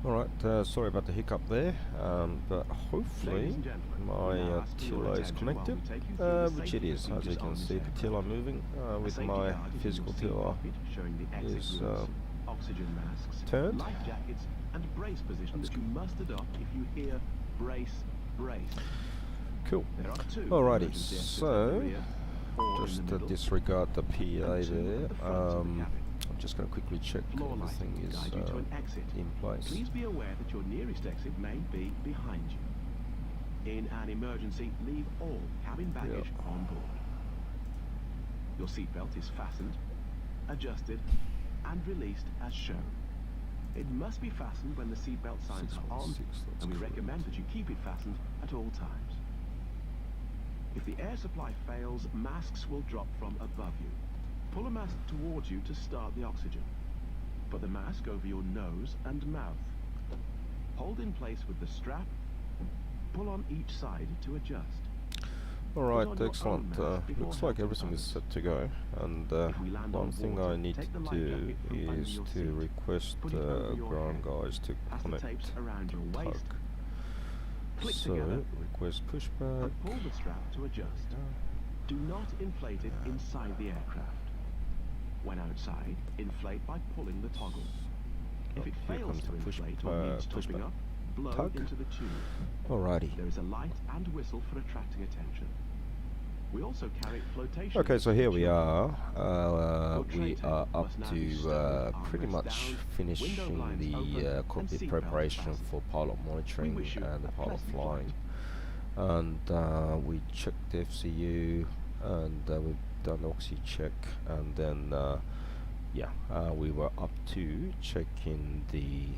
Alright, sorry about the hiccup there, but hopefully my tiller is connected, which it is. As you can see, the tiller moving with my physical tiller is oxygen masks, turned. life jackets, and brace positions that you must adopt if you hear brace, brace. Cool. There are two Alrighty, emergency exits at so the rear, or just in the middle, disregard the PA and two there. at the front of the cabin. I'm just going to quickly check Floor everything lighting is guide you to an exit. in place. Please be aware that your nearest exit may be behind you. In an emergency, leave all cabin baggage on board. Your seatbelt is fastened, adjusted, and released as shown. It must be fastened when the seatbelt signs are on, 616, and we that's recommend that you keep it fastened at all times. If the air supply fails, masks will drop from above you. Pull a mask towards you to start the oxygen. Put the mask over your nose and mouth. Hold in place with the strap. Pull on each side to adjust. Alright, excellent. Looks like everything is set to go, and one thing I need to do is to request ground guys to connect tug. So, request pushback. Pull the strap to adjust. Do not inflate it inside the aircraft. When outside, inflate by pulling the toggle. If it Here fails comes to the inflate or needs topping pushback up, blow tug. into the tube. Alrighty. There is a light and whistle for attracting attention. We also carry flotation. Okay, so here we are. We tray are tape up must now to be stowed, pretty armrest much down, finishing window blinds the open, and cockpit seat preparation belts fastened. for pilot monitoring wish you and the a pilot pleasant flying. flight. And we checked the FCU, and we've done oxy check, and then we were up to checking the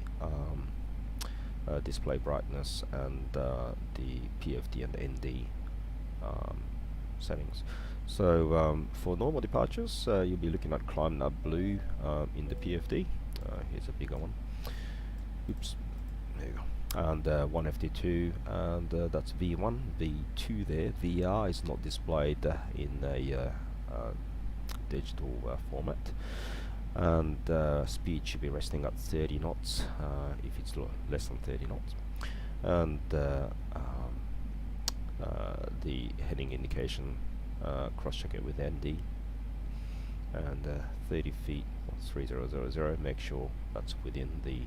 display brightness and the PFD and ND settings. So for normal departures, you'll be looking at climb nav blue in the PFD. Here's a bigger one. Oops, there you go. And 1FD2, and that's V1, V2 there. VR is not displayed in a digital format, and speed should be resting at 30 knots if it's less than 30 knots, and the heading indication, cross-check it with ND, and 30 feet, 3000, make sure that's within the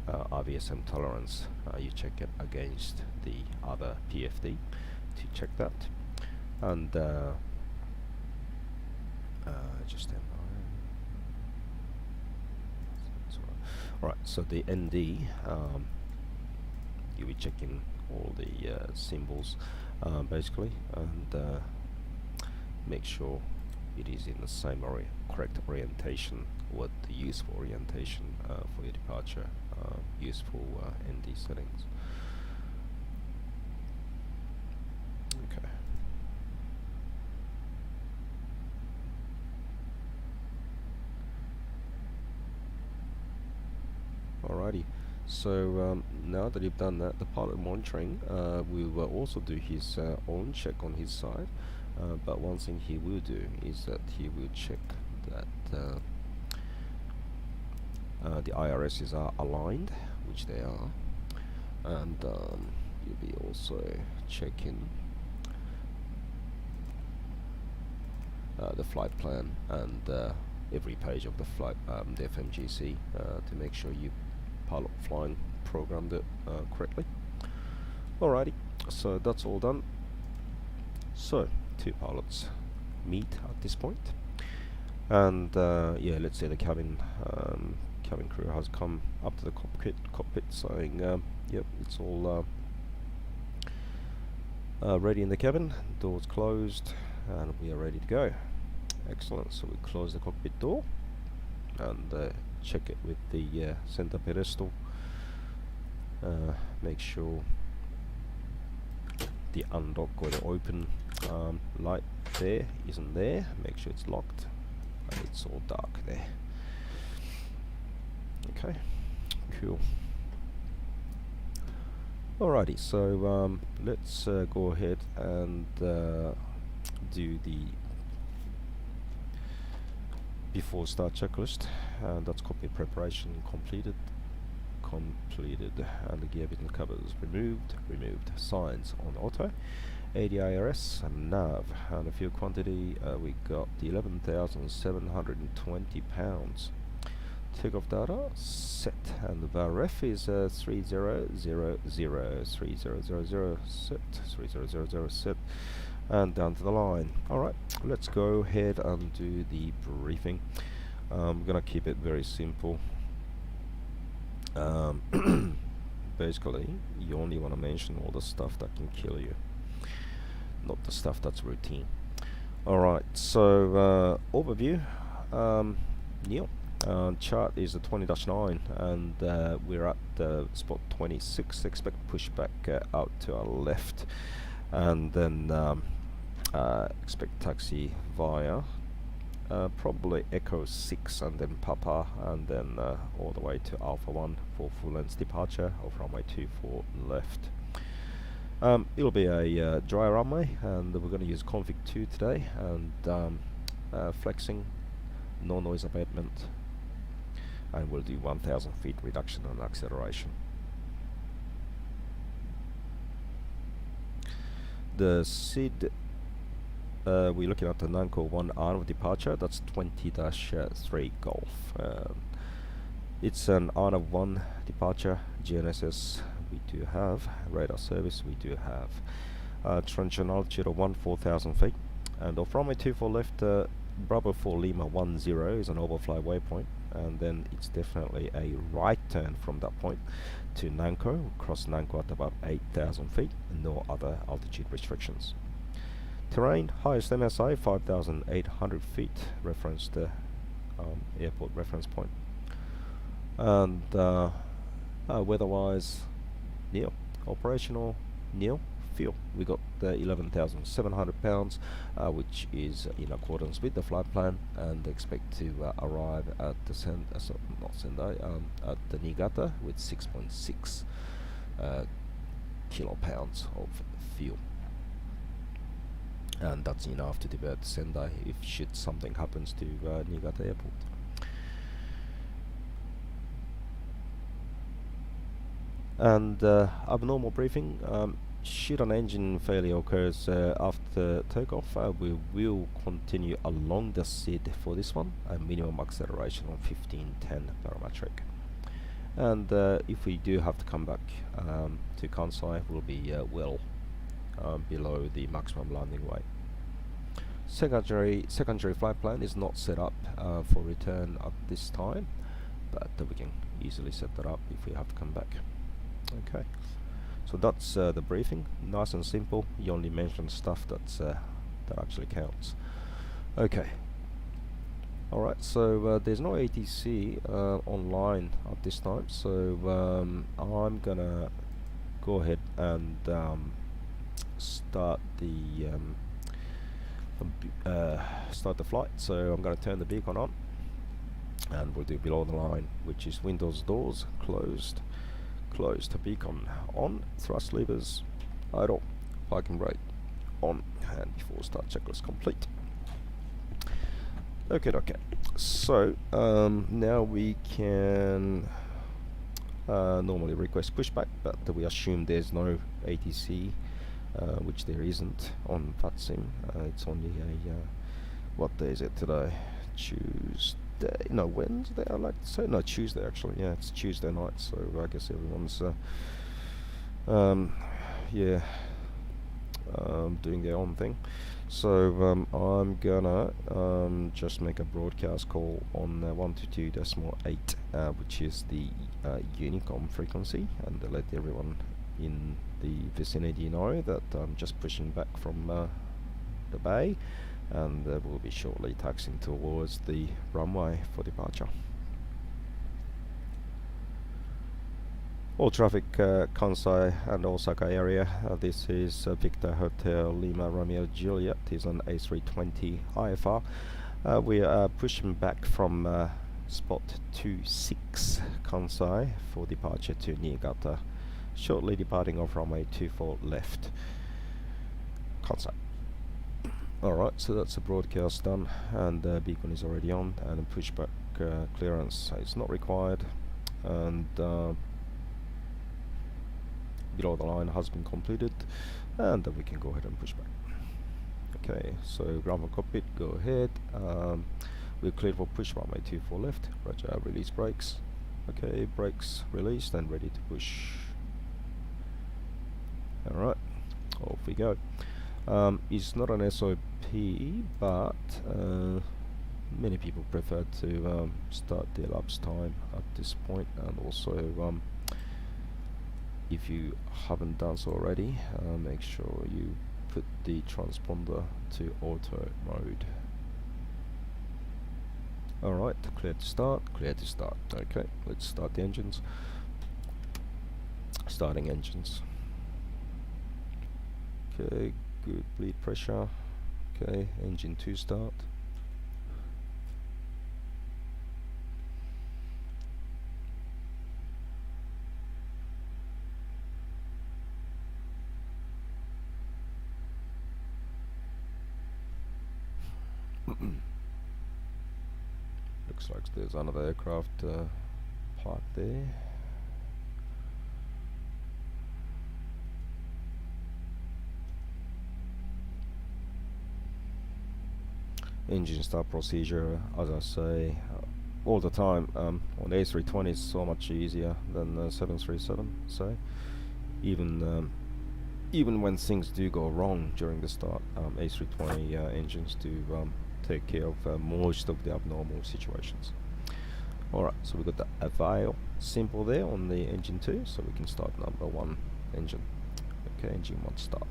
RVSM tolerance. You check it against the other PFD to check that, and just stand by. Alright, so the ND, you'll be checking all the symbols basically, and make sure it is in the same correct orientation, what the useful orientation for your departure, useful ND settings. Okay. Alrighty, so now that you've done that, the pilot monitoring, we will also do his own check on his side, but one thing he will do is that he will check that the IRSs are aligned, which they are, and you'll be also checking the flight plan and every page of the flight, the FMGC, to make sure you pilot flying programmed it correctly. Alrighty, so that's all done. So two pilots meet at this point, and yeah, let's say the cabin crew has come up to the cockpit saying yep, it's all ready in the cabin, doors closed, and we are ready to go. Excellent. So we close the cockpit door and check it with the center pedestal. Make sure the undock or the open light there isn't there. Make sure it's locked and it's all dark there. Okay, cool. Alrighty, so let's go ahead and do the before start checklist, and that's cockpit preparation completed. completed, and the gear beacon covers removed. Signs on auto, ADIRS and nav, and a fuel quantity. We got the 11,720 pounds. Takeoff data set, and the VARF is 3000 set, and down to the line. Alright, let's go ahead and do the briefing. I'm gonna keep it very simple. Basically, you only want to mention all the stuff that can kill you, not the stuff that's routine. Alright, so overview. Neil, chart is a 20-9, and we're at spot 26. Expect pushback out to our left, and then expect taxi via probably Echo 6 and then Papa, and then all the way to Alpha 1 for full length departure of runway 24 left. It'll be a dry runway, and we're going to use config 2 today, and flexing, no noise abatement, and we'll do 1,000 feet reduction on acceleration. The SID, we're looking at the Nanko 1 hour of departure. That's 20-3 Golf. It's an hour of 1 departure. GNSS we do have. Radar service we do have. Transition altitude of 4,000 feet. And off runway 24 left, Bravo 4 Lima 10 is an overfly waypoint. And then it's definitely a right turn from that point to Nanko. Cross Nanko at about 8,000 feet. No other altitude restrictions. Terrain, highest MSI 5,800 feet, reference the airport reference point. And weather-wise, nil. Operational, nil. Fuel, we got the 11,700 pounds, which is in accordance with the flight plan, and expect to arrive at the at the Niigata with 6.6 kilopounds of fuel. And that's enough to divert to Sendai if should something happens to Niigata airport. And abnormal briefing. Should an engine failure occurs after takeoff, we will continue along the SID for this one, a minimum acceleration on 1510 parametric. And if we do have to come back to Kansai, we'll be well below the maximum landing weight. Secondary flight plan is not set up for return at this time, but we can easily set that up if we have to come back. Okay, so that's the briefing. Nice and simple. You only mention stuff that's that actually counts. Okay. All right. So there's no ATC online at this time, so I'm gonna go ahead and start the flight. So I'm going to turn the beacon on, and we'll do below the line, which is windows, doors closed, the beacon on, thrust levers idle, parking brake on, and before start checklist complete. Okay. So now we can normally request pushback, but we assume there's no ATC. Which there isn't on VATSIM. It's only a what day is it today? Tuesday? No, Wednesday. I like to say no, Tuesday actually. Yeah, it's Tuesday night, so I guess everyone's doing their own thing. So I'm gonna just make a broadcast call on 122.8, which is the Unicom frequency, and let everyone in the vicinity know that I'm just pushing back from the bay, and we'll be shortly taxiing towards the runway for departure. All traffic Kansai and Osaka area. This is Victor Hotel Lima Romeo Juliet. Is an A320 IFR. We are pushing back from spot 26 Kansai for departure to Niigata. Shortly departing off runway 24 left, Kansai. Alright, so that's the broadcast done, and beacon is already on, and pushback clearance is not required, and below the line has been completed, and then we can go ahead and push back. Okay, so ground for cockpit, go ahead. We're cleared for push runway 24 left. Roger, release brakes. Okay, brakes released and ready to push. Alright, off we go. It's not an SOP, but many people prefer to start their elapsed time at this point, and also if you haven't done so already, make sure you put the transponder to auto mode. Alright, clear to start, clear to start. Okay, let's start the engines. Starting engines. Okay, good bleed pressure. Okay, engine 2 start. Looks like there's another aircraft parked there. Engine start procedure, as I say all the time, on the A320 is so much easier than the 737. So even when things do go wrong during the start, A320 engines do take care of most of the abnormal situations. Alright, so we've got the avail symbol there on the engine 2, so we can start number 1 engine. Okay, engine 1 start.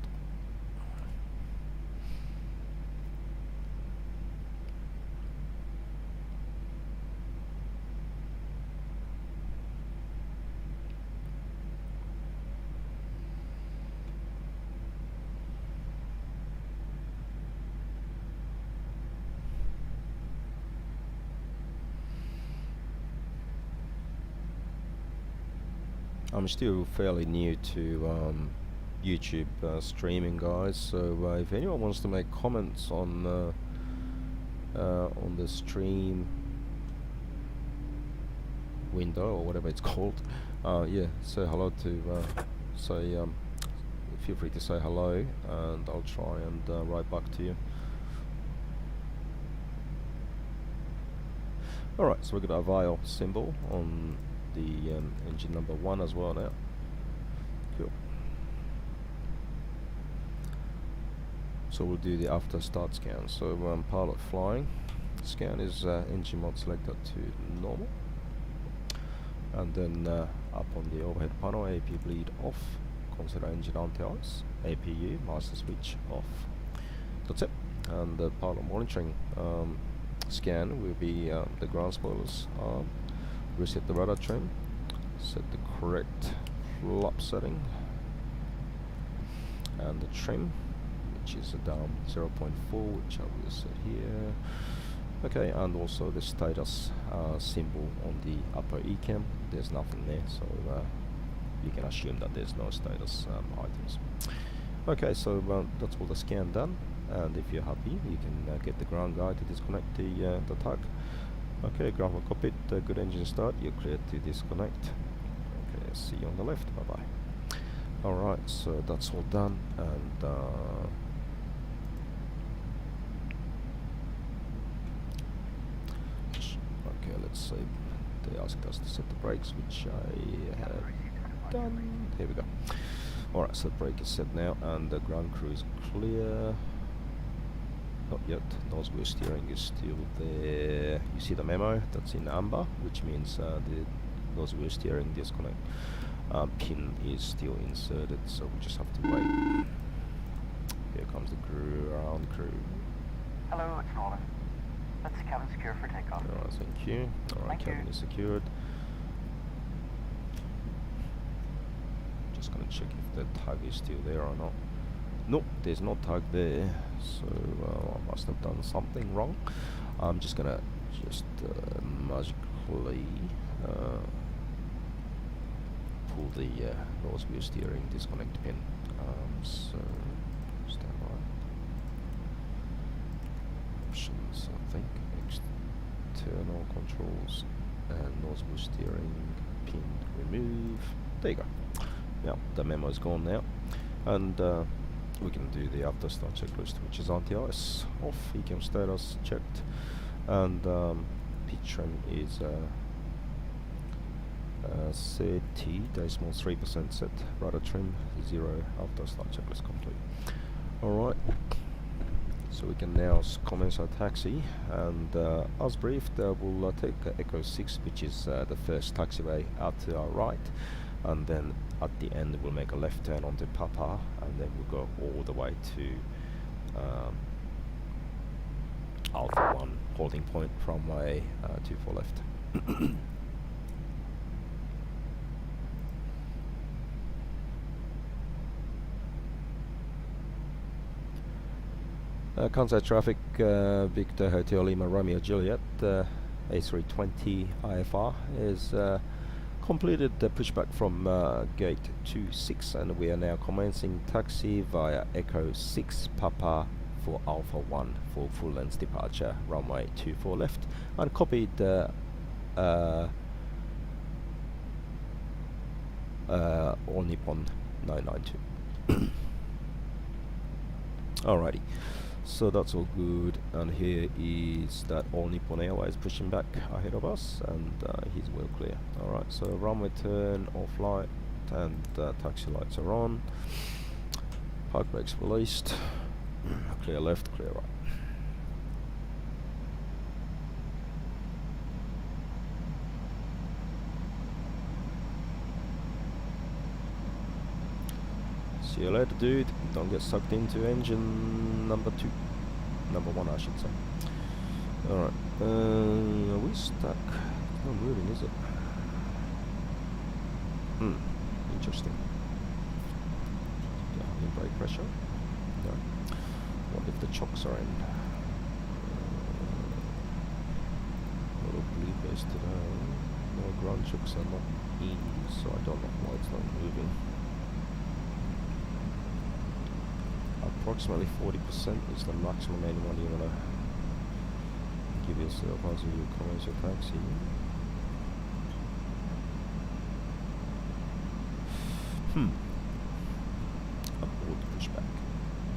I'm still fairly new to YouTube streaming, guys, so if anyone wants to make comments on the stream window or whatever it's called, yeah, say hello to feel free to say hello, and I'll try and write back to you. Alright, so we've got a avail symbol on the engine number 1 as well now. Cool. So we'll do the after start scan. So pilot flying scan is engine mode selected to normal, and then up on the overhead panel, AP bleed off, consider engine anti-ice, APU master switch off. That's it. And the pilot monitoring scan will be the ground spoilers arm. Reset the radar trim, set the correct flap setting, and the trim, which is a down 0.4, which I will set here. Okay, and also the status symbol on the upper ECAM. There's nothing there, so you can assume that there's no status items. Okay, so that's all the scan done, and if you're happy, you can get the ground guide to disconnect the tag. Okay, ground for cockpit, good engine start, you're cleared to disconnect. Okay, see you on the left, bye bye. Alright, so that's all done, and okay, let's say they asked us to set the brakes, which I had done. Here we go. Alright, so the brake is set now, and the ground crew is clear. Not yet. Nose wheel steering is still there. You see the memo that's in amber, which means the nose wheel steering disconnect pin is still inserted, so we just have to wait. Here comes the ground crew. Hello, it's Nolan. Let's cabin secure for takeoff. Alright, thank you. Alright, cabin is secured. Just gonna check if the tag is still there or not. Nope, there's no tag there, so I must have done something wrong. I'm just gonna magically pull the nose wheel steering disconnect pin. So stand by. Options, I think, external controls, and nose wheel steering pin remove. There you go. yeah, the memo is gone now, and we can do the after start checklist, which is anti-ice off, ECAM status checked, and pitch trim is 30.3% set, rudder trim 0, after start checklist complete. Alright, so we can now commence our taxi, and as briefed, we'll take Echo 6, which is the first taxiway out to our right, and then at the end we'll make a left turn onto Papa, and then we'll go all the way to Alpha 1 holding point, runway 24 left. Kansai traffic, Victor Hotel Lima Romeo Juliet, A320 IFR is completed the pushback from gate 26, and we are now commencing taxi via Echo 6 Papa for Alpha 1 for full length departure, runway 24 left, and copied All Nippon 992. Alrighty. So that's all good, and here is that All Nippon Airways pushing back ahead of us, and he's well clear. Alright, so runway turn off light, and taxi lights are on, park brakes released, clear left, clear right. See you later, dude. Don't get sucked into engine number 2. Number 1, I should say. Alright. Are we stuck? It's not moving, is it? Interesting. Any brake pressure? No. What if the chocks are in? Little bloopers today. No, ground chocks are not in, so I don't know why it's not moving. Approximately 40% is the maximum anyone you want to give yourself as you commence your taxi. Upward pushback.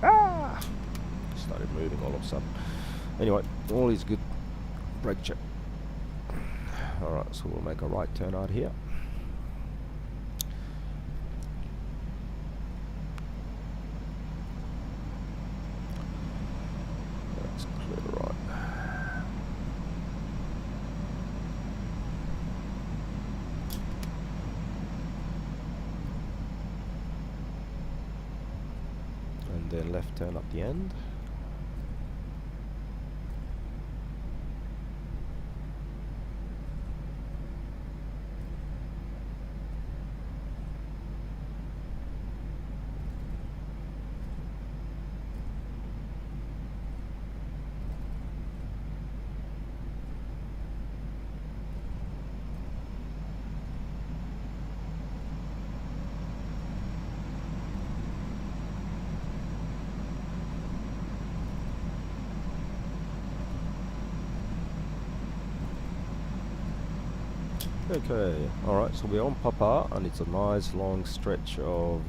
Ah! Started moving all of a sudden. Anyway, all is good. Brake check. Alright, so we'll make a right turn out here. Then left turn up the end. Okay, alright, so we're on Papa, and it's a nice long stretch of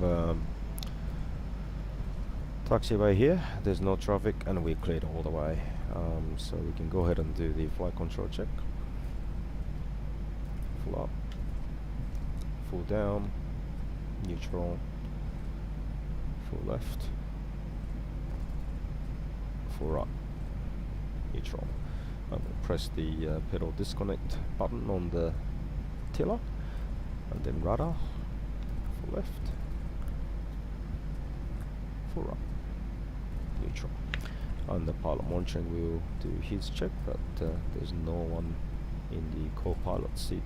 taxiway here. There's no traffic, and we're cleared all the way. So we can go ahead and do the flight control check. Full up, full down, neutral, full left, full right, neutral. I will press the pedal disconnect button on the tiller, and then rudder, full left, full right, neutral. And the pilot monitoring will do his check, but there's no one in the co-pilot seat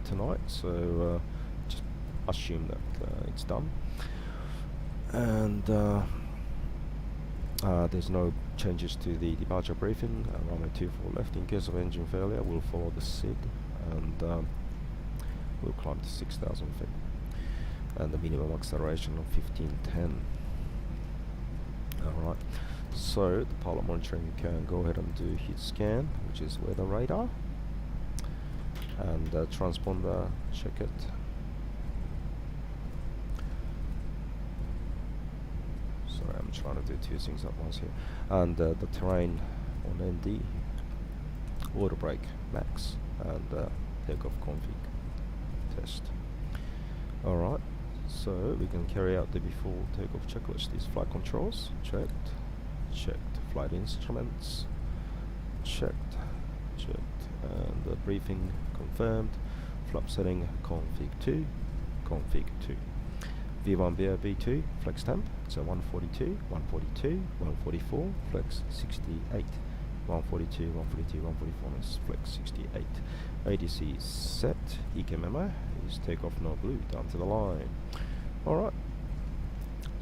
tonight, so just assume that it's done. And there's no changes to the departure briefing. Runway 24 left. In case of engine failure, we'll follow the SID, and we'll climb to 6,000 feet, and the minimum acceleration of 1510. Alright, so the pilot monitoring can go ahead and do his scan, which is weather radar, and transponder, check it. I'm trying to do two things at once here. And the terrain on ND, auto brake max, and takeoff config test. Alright, so we can carry out the before takeoff checklist. These flight controls, checked. Flight instruments, checked. And the briefing confirmed. Flap setting config 2. V1 BOB2 flex temp, so 142, 144, flex 68. 142, 144 is flex 68. ADC set, EK memo is takeoff no blue down to the line. Alright,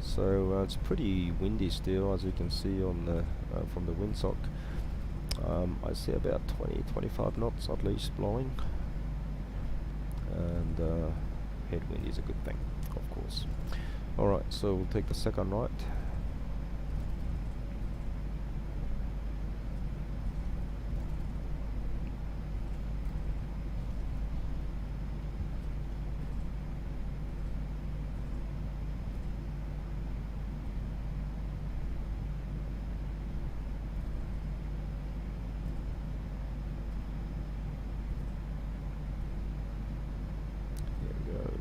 so it's pretty windy still, as you can see on the from the windsock. I see about 20-25 knots at least blowing, and headwind is a good thing, of course. Alright, so we'll take the second right.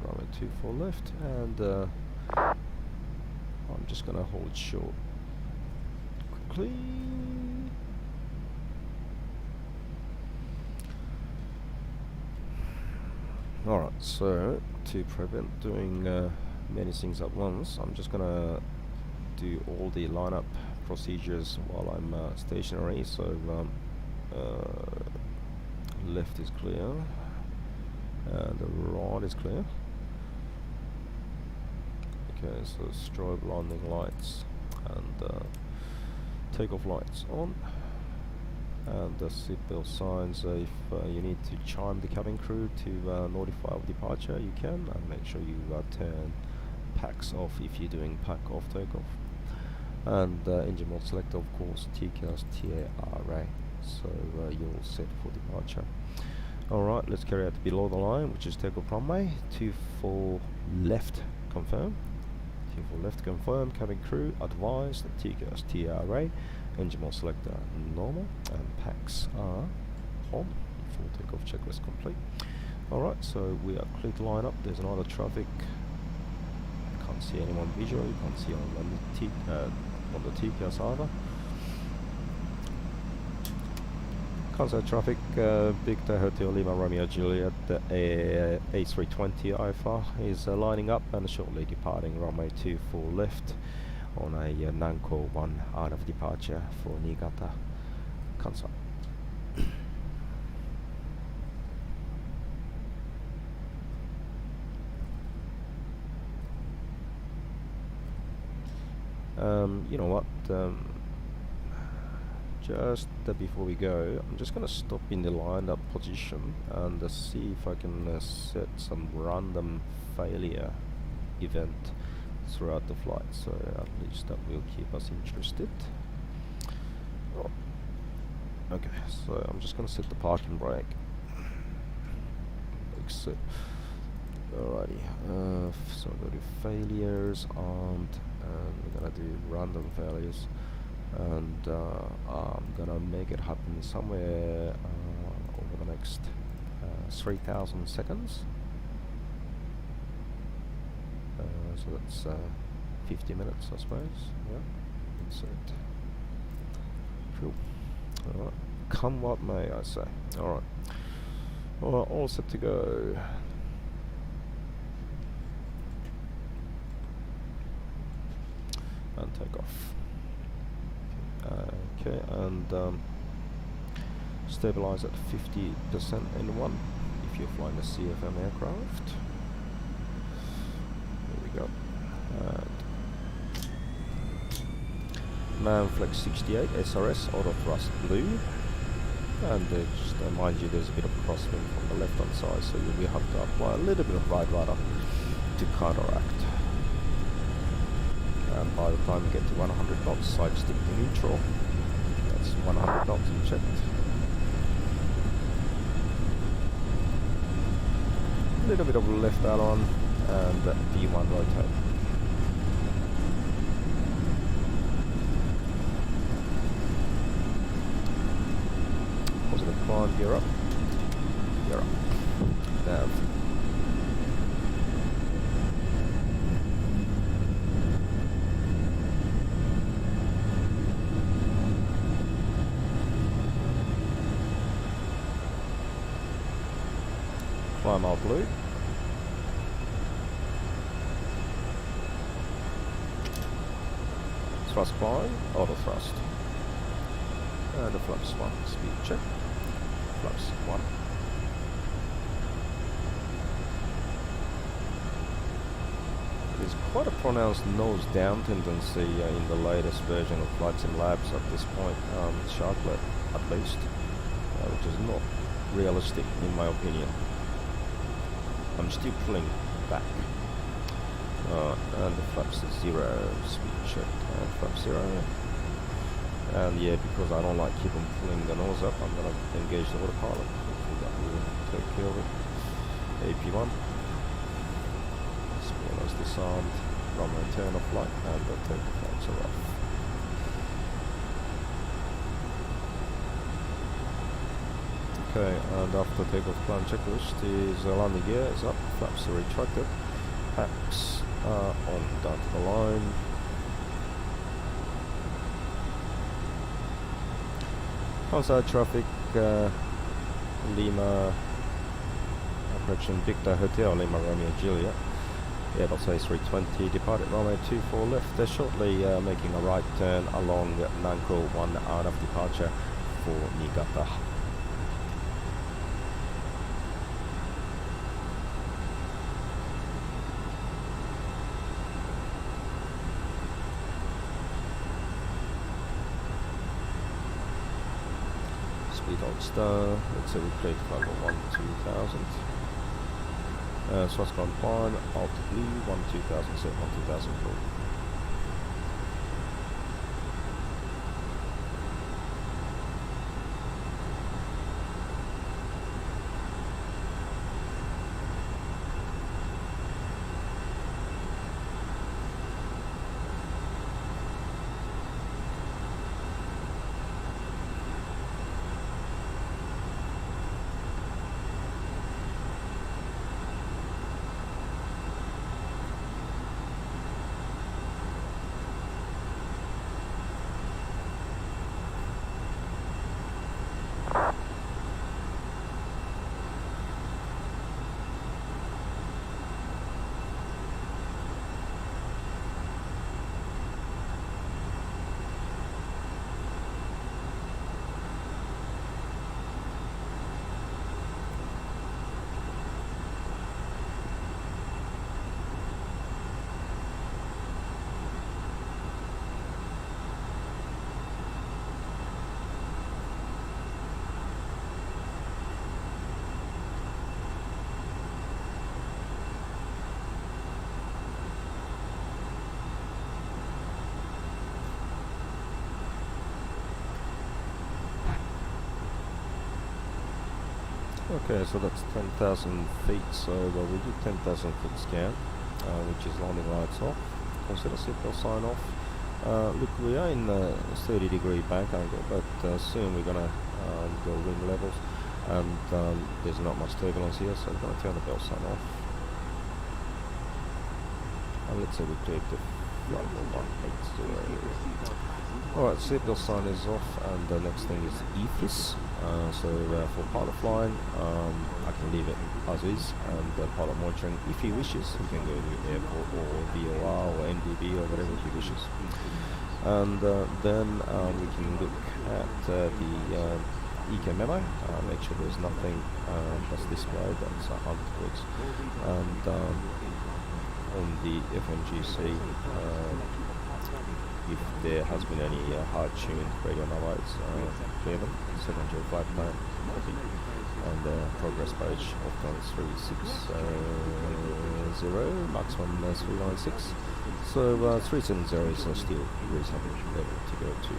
Runway 24 left, and I'm just gonna hold short quickly. Alright, so to prevent doing many things at once, I'm just gonna do all the lineup procedures while I'm stationary. So left is clear, and the right is clear. Okay, so strobe landing lights and takeoff lights on, and the seatbelt signs. If you need to chime the cabin crew to notify of departure, you can, and make sure you turn packs off if you're doing pack off takeoff. And engine mode selector, of course, TCAS TARA, so you're all set for departure. Alright, let's carry out below the line, which is takeoff runway 24 left confirm. 24 left confirm, cabin crew advised, TCAS TRA, engine mode selector normal, and packs are on. Full takeoff checklist complete. Alright, so we are clear to line up. There's another traffic. Can't see anyone visual, you can't see on the TCAS either. Kansai traffic, Victor Hotel Lima Romeo Juliet, the A320 IFA is lining up and shortly departing runway 24 left on a Nanko 1 out of departure for Niigata, Kansai. You know what? Just before we go, I'm just gonna stop in the lined up position and see if I can set some random failure event throughout the flight, so at least that will keep us interested. Oh. Okay, so I'm just gonna set the parking brake. Exit. Alrighty, so go to failures, and we're gonna do random failures. And I'm gonna make it happen somewhere over the next 3,000 seconds. So that's 50 minutes, I suppose. Yeah, insert. Cool. Alright, come what may, I say. Alright. All set to go. And take off. Okay, and stabilize at 50% N1 if you're flying a CFM aircraft. There we go. Man flex 68 SRS auto thrust blue, and just mind you, there's a bit of crosswind from the left hand side, so you will have to apply a little bit of ride rudder to counteract. And by the time you get to 100 knots, side stick to neutral. That's 100 knots checked. A little bit of left aileron and V1 rotate. the climb, gear up. Gear up. Nav. Climb our blue. Thrust climb, auto thrust. And the flaps 1, speed check. Flaps 1. There's quite a pronounced nose down tendency in the latest version of VATSIM Labs at this point, sharklet at least, which is not realistic in my opinion. I'm still pulling back. And the flaps is 0, speed check, flap 0. And yeah, because I don't like keep on pulling the nose up, I'm gonna engage the autopilot. Hopefully that will take care of it. AP1. Spoilers disarmed, runway turn off light, and the takeoff lights are off. Okay, and after takeoff plan checklist is landing gear is up, flaps are retracted, packs are on down to the line. Kansai traffic, Lima, correction, Victor Hotel, Lima Romeo Juliet, Airbus A320, departed runway 24 left, they're shortly making a right turn along Nanko 1 out of departure for Niigata. Speed on star, let's say we create level 1 2000. Thrust climb climb, alt blue 1 2000, set 1 2004. Okay, so that's 10,000 feet, so we do 10,000 foot scan, which is landing lights off. Consider seatbelt sign off. Look, we are in a 30-degree bank angle, but soon we're gonna go wing levels, and there's not much turbulence here, so we're gonna turn the belt sign off. And let's say we take the flight 180. Alright, seatbelt sign is off, and the next thing is EFIS. So for pilot flying, I can leave it as is, and pilot monitoring, if he wishes, he can go to airport or VOR or NDB or whatever he wishes. And then we can look at the EK memo, make sure there's nothing that's displayed that's untoward. And on the FMGC, if there has been any hard-tuned radio navigates, clear them, 705 plan, copy, and progress page of 360, maximum 396, so 370 is still reasonable level to go to.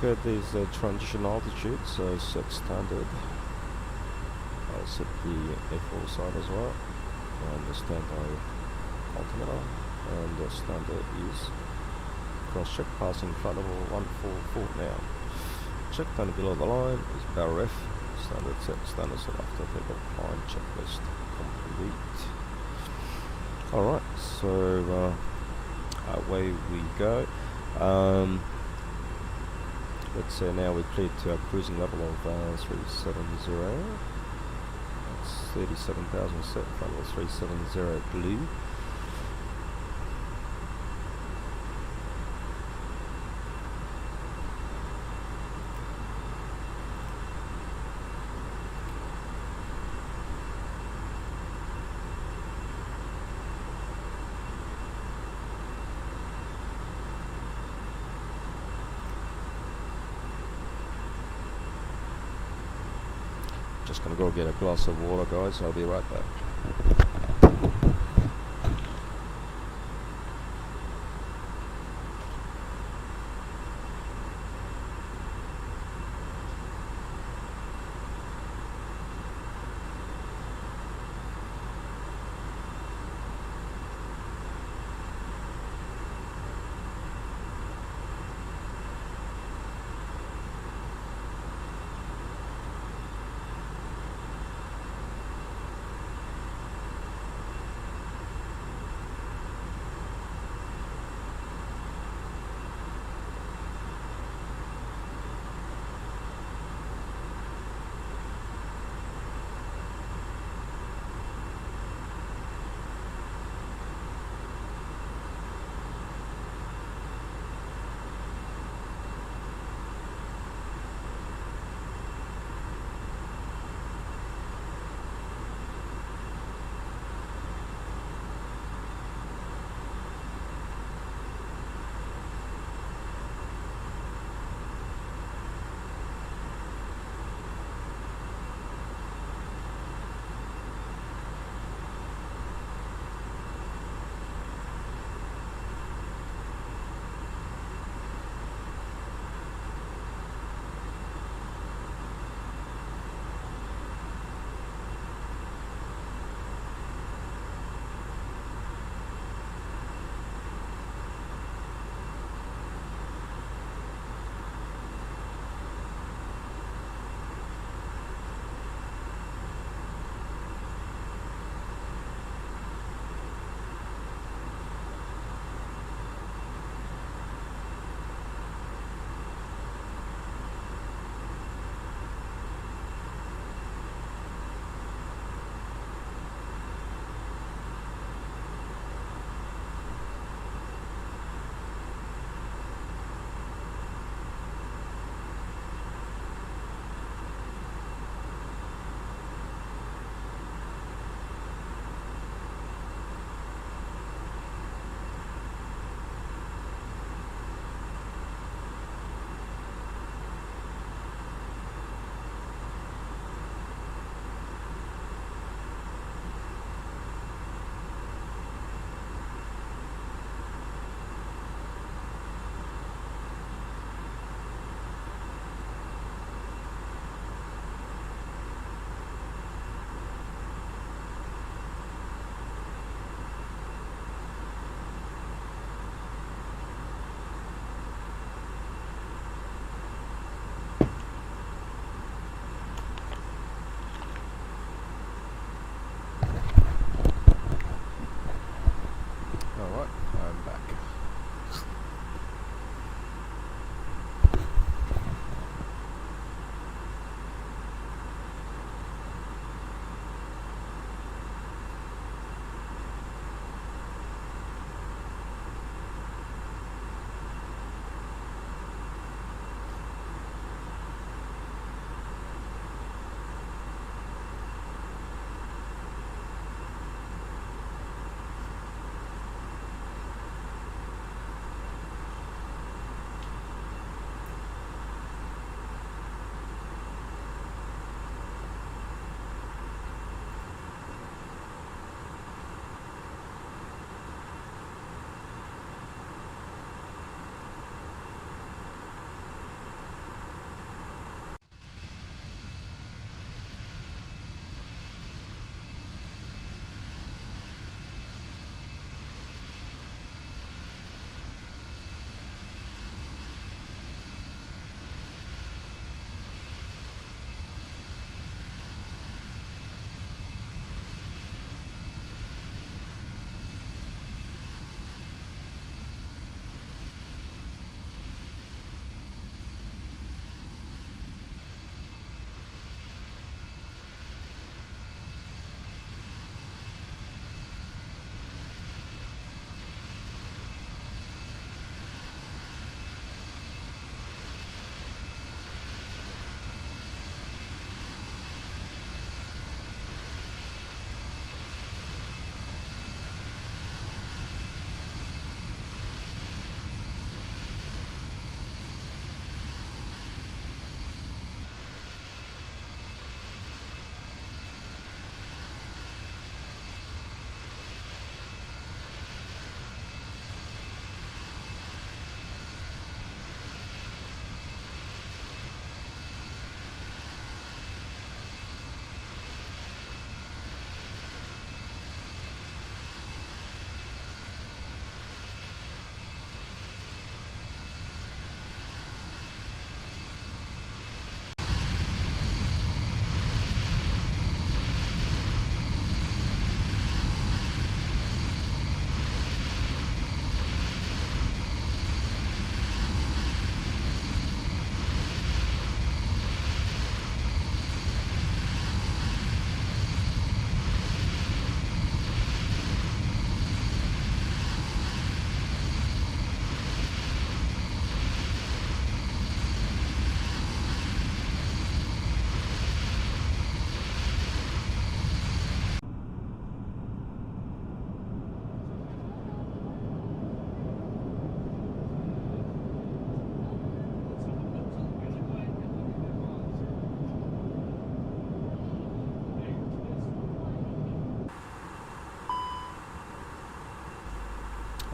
Okay, there's a transition altitude, so set standard. I'll set the F4 side as well, and the standby altimeter, and the standard is cross-check passing flight level 144 now. Check down below the line is barrel F, standard set after takeoff climb checklist complete. Alright, so away we go. Let's say now we're cleared to a cruising level of 370. That's 37,000 set, flight level 370 blue. Just gonna go get a glass of water, guys. I'll be right back.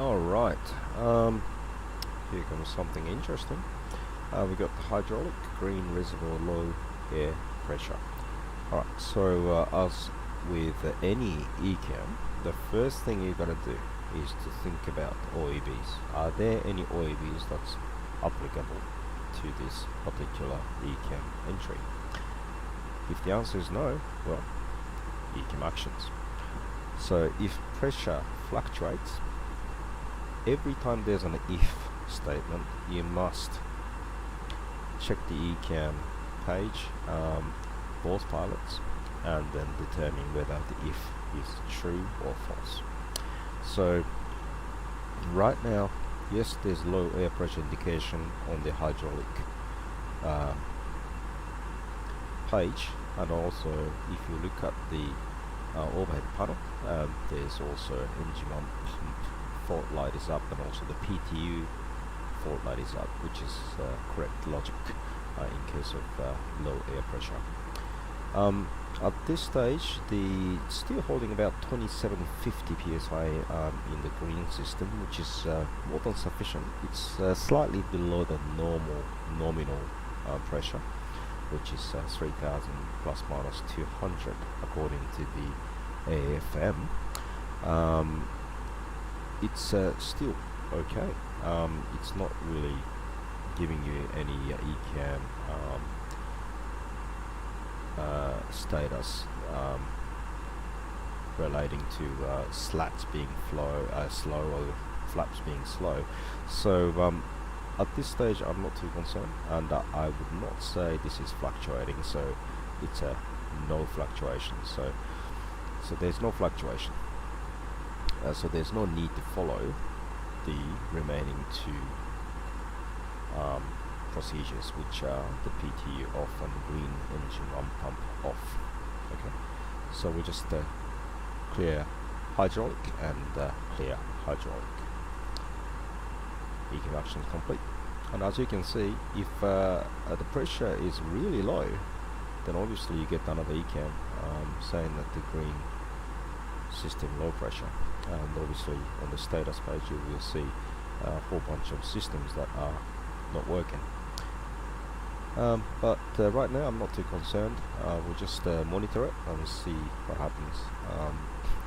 Alright, here comes something interesting. We got the hydraulic, green reservoir, low air pressure. Alright, so as with any ECAM, the first thing you gotta do is to think about OEBs. Are there any OEBs that's applicable to this particular ECAM entry? If the answer is no, well, ECAM actions. So if pressure fluctuates, every time there's an if statement, you must check the ECAM page, both pilots, and then determine whether the if is true or false. So right now, yes, there's low air pressure indication on the hydraulic page, and also if you look at the overhead panel, there's also engine pump fault light is up, and also the PTU fault light is up, which is correct logic in case of low air pressure. At this stage, still holding about 2750 psi in the green system, which is more than sufficient. It's slightly below the nominal pressure, which is 3000 plus minus 200 according to the AFM. It's still okay. It's not really giving you any ECAM status relating to slats being slow or flaps being slow. So at this stage I'm not too concerned, and I would not say this is fluctuating, so it's a no fluctuation. So there's no fluctuation. So there's no need to follow the remaining two procedures, which are the PTU off and green engine pump off. Okay, so we just clear hydraulic and clear hydraulic. ECAM action complete. And as you can see, if the pressure is really low, then obviously you get another ECAM saying that the green system low pressure, and obviously on the status page you will see a whole bunch of systems that are not working. But right now I'm not too concerned. We'll just monitor it and see what happens.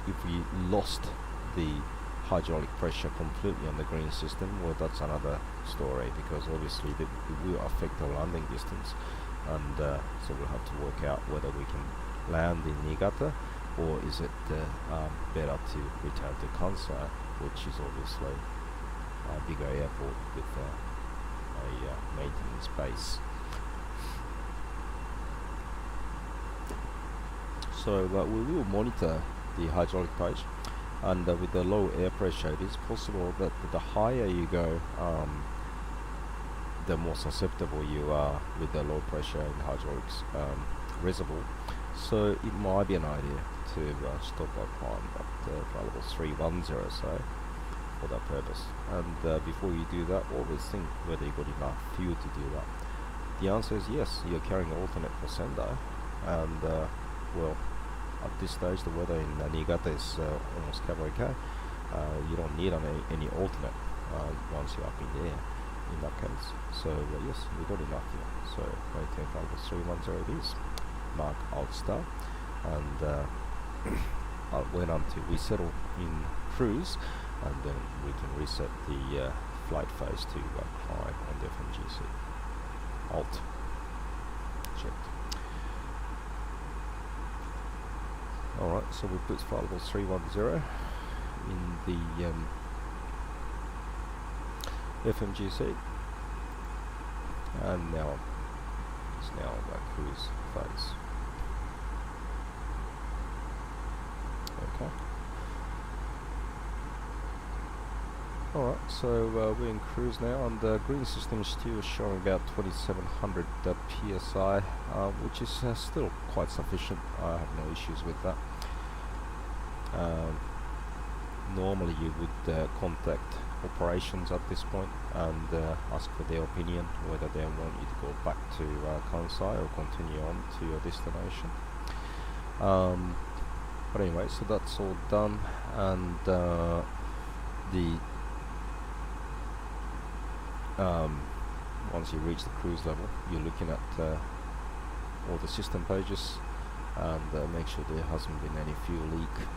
If we lost the hydraulic pressure completely on the green system, well, that's another story, because obviously it will affect our landing distance, and so we'll have to work out whether we can land in Niigata, or is it better to return to Kansai, which is obviously a bigger airport with a maintenance base. So we will monitor the hydraulic page, and with the low air pressure, it is possible that the higher you go, the more susceptible you are with the low pressure in hydraulics reservoir. So it might be an idea to stop our climb at level 310, so for that purpose. And before you do that, always think whether you've got enough fuel to do that. The answer is yes, you're carrying an alternate for Sendai, and well, at this stage the weather in Niigata is almost cover okay. You don't need any alternate once you're up in the air in that case. So yes, we got enough here. So maintain level 310 it is. Mark alt star, and wait until we settle in cruise, and then we can reset the flight phase to climb on the FMGC. Alt checked. Alright, so we put flight level 310 in the FMGC, and now it's now the cruise phase. Okay. Alright, so we're in cruise now, and the green system is still showing about 2700 psi, which is still quite sufficient. I have no issues with that. Normally you would contact operations at this point and ask for their opinion whether they want you to go back to Kansai or continue on to your destination. But anyway, so that's all done, and the once you reach the cruise level, you're looking at all the system pages and make sure there hasn't been any fuel leak.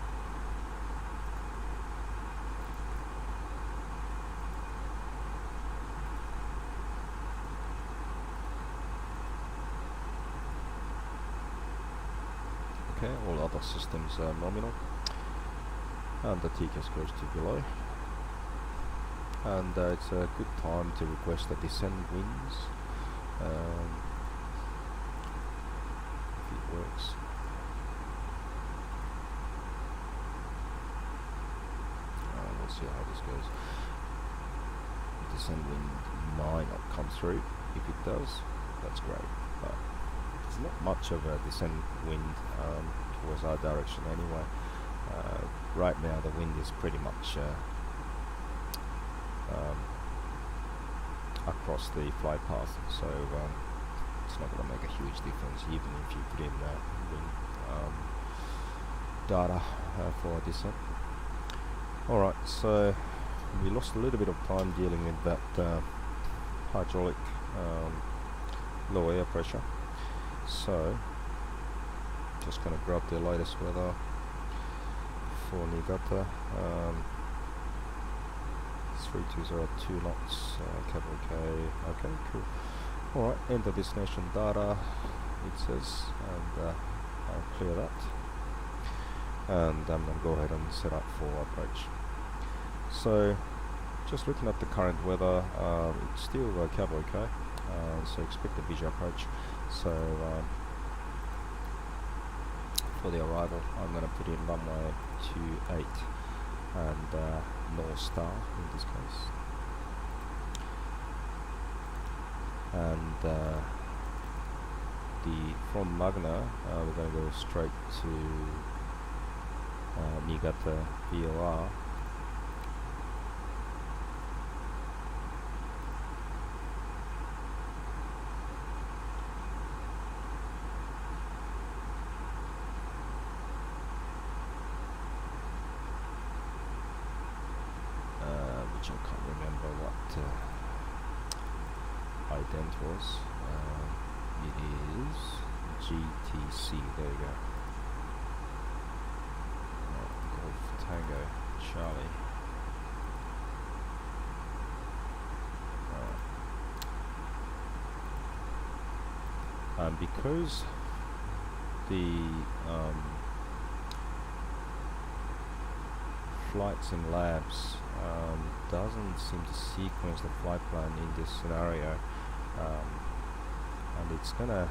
Okay, all other systems are nominal, and the TCAS goes to below. And it's a good time to request the descent winds, if it works. We'll see how this goes. Descent wind might not come through. If it does, that's great, but there's not much of a descent wind towards our direction anyway. Right now the wind is pretty much across the flight path, so it's not going to make a huge difference even if you put in wind data for descent. Alright, so we lost a little bit of time dealing with that hydraulic low air pressure, so just going to grab the latest weather for Niigata. 3202 knots, capital K. Okay, cool. Alright, enter destination data, it says, and I'll clear that. And I'm going to go ahead and set up for approach. So, just looking at the current weather, it's still capital K, so expect a visual approach. So, for the arrival, I'm going to put in runway 28 and North Star in this case, and from Magna we're going to go straight to Niigata VOR. Which I can't remember what ident was. It is GTC. There you go. Golf Tango Charlie. And because the flights and labs doesn't seem to sequence the flight plan in this scenario, and it's gonna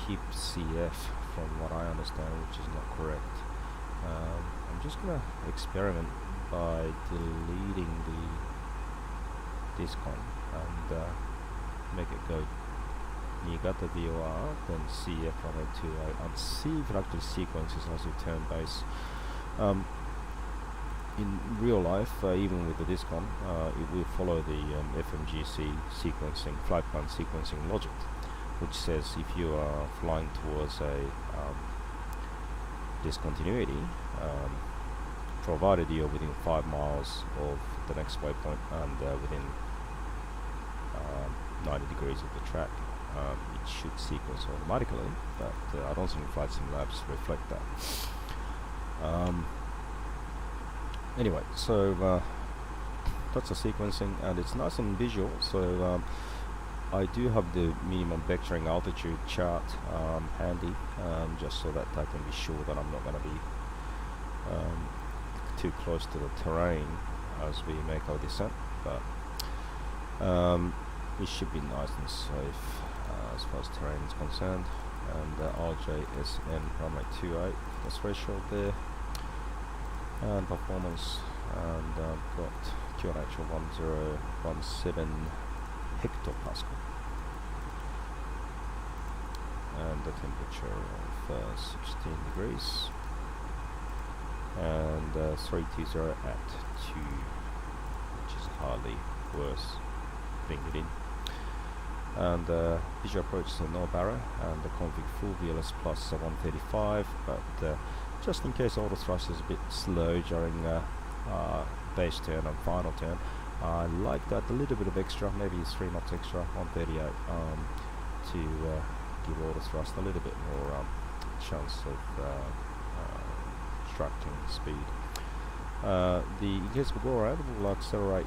keep CF from what I understand, which is not correct. I'm just gonna experiment by deleting the discon and make it go Niigata VOR, then CF runway 28, and see if it actually sequences as you turn base. In real life, even with the discon, it will follow the FMGC sequencing, flight plan sequencing logic, which says if you are flying towards a discontinuity, provided you're within 5 miles of the next waypoint and within 90 degrees of the track, it should sequence automatically, but I don't think flight sim labs reflect that. Anyway, so that's the sequencing, and it's nice and visual. So I do have the minimum vectoring altitude chart handy, just so that I can be sure that I'm not going to be too close to the terrain as we make our descent. But it should be nice and safe as far as terrain is concerned. And RJSN runway 28, the threshold there. And performance, and got QNH of 1017 hectopascal, and the temperature of 16 degrees, and 320 at 2, which is hardly worth putting it in. And visual approach to no barra, and the config full VLS plus 135, but just in case auto thrust is a bit slow during base turn and final turn, I like that a little bit of extra, maybe it's 3 knots extra on 38 to give auto thrust a little bit more chance of extracting speed. In case we go around, we'll accelerate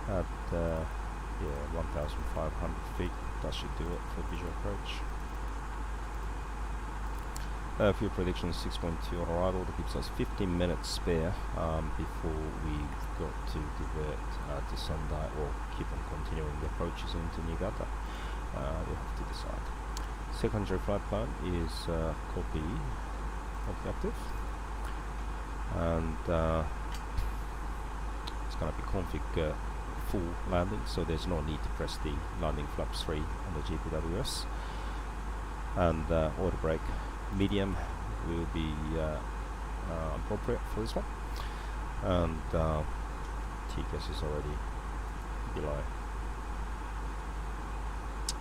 at 1,500 feet. That should do it for visual approach. Fuel prediction is 6.2 on arrival. That gives us 15 minutes spare before we've got to divert to Sendai or keep on continuing the approaches into Niigata. We have to decide. Secondary flight plan is copy objective, and it's going to be config full landing, so there's no need to press the landing flaps 3 on the GPWS, and auto brake medium will be appropriate for this one, and TCAS is already below,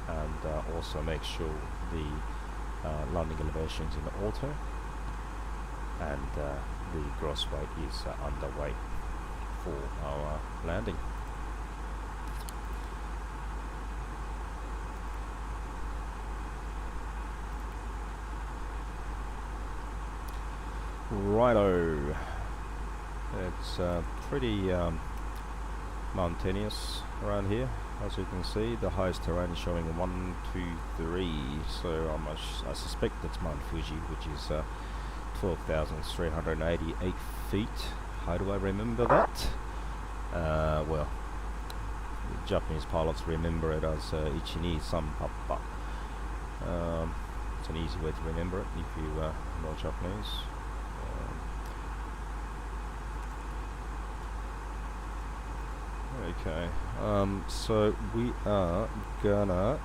and also make sure the landing elevation is in auto, and the gross weight is underweight for our landing. Righto, it's pretty mountainous around here, as you can see. The highest terrain is showing 1, 2, 3, so I suspect that's Mount Fuji, which is 12,388 feet. How do I remember that? Well, the Japanese pilots remember it as Ichini Sanpappa. It's an easy way to remember it if you know Japanese. Okay, so we are gonna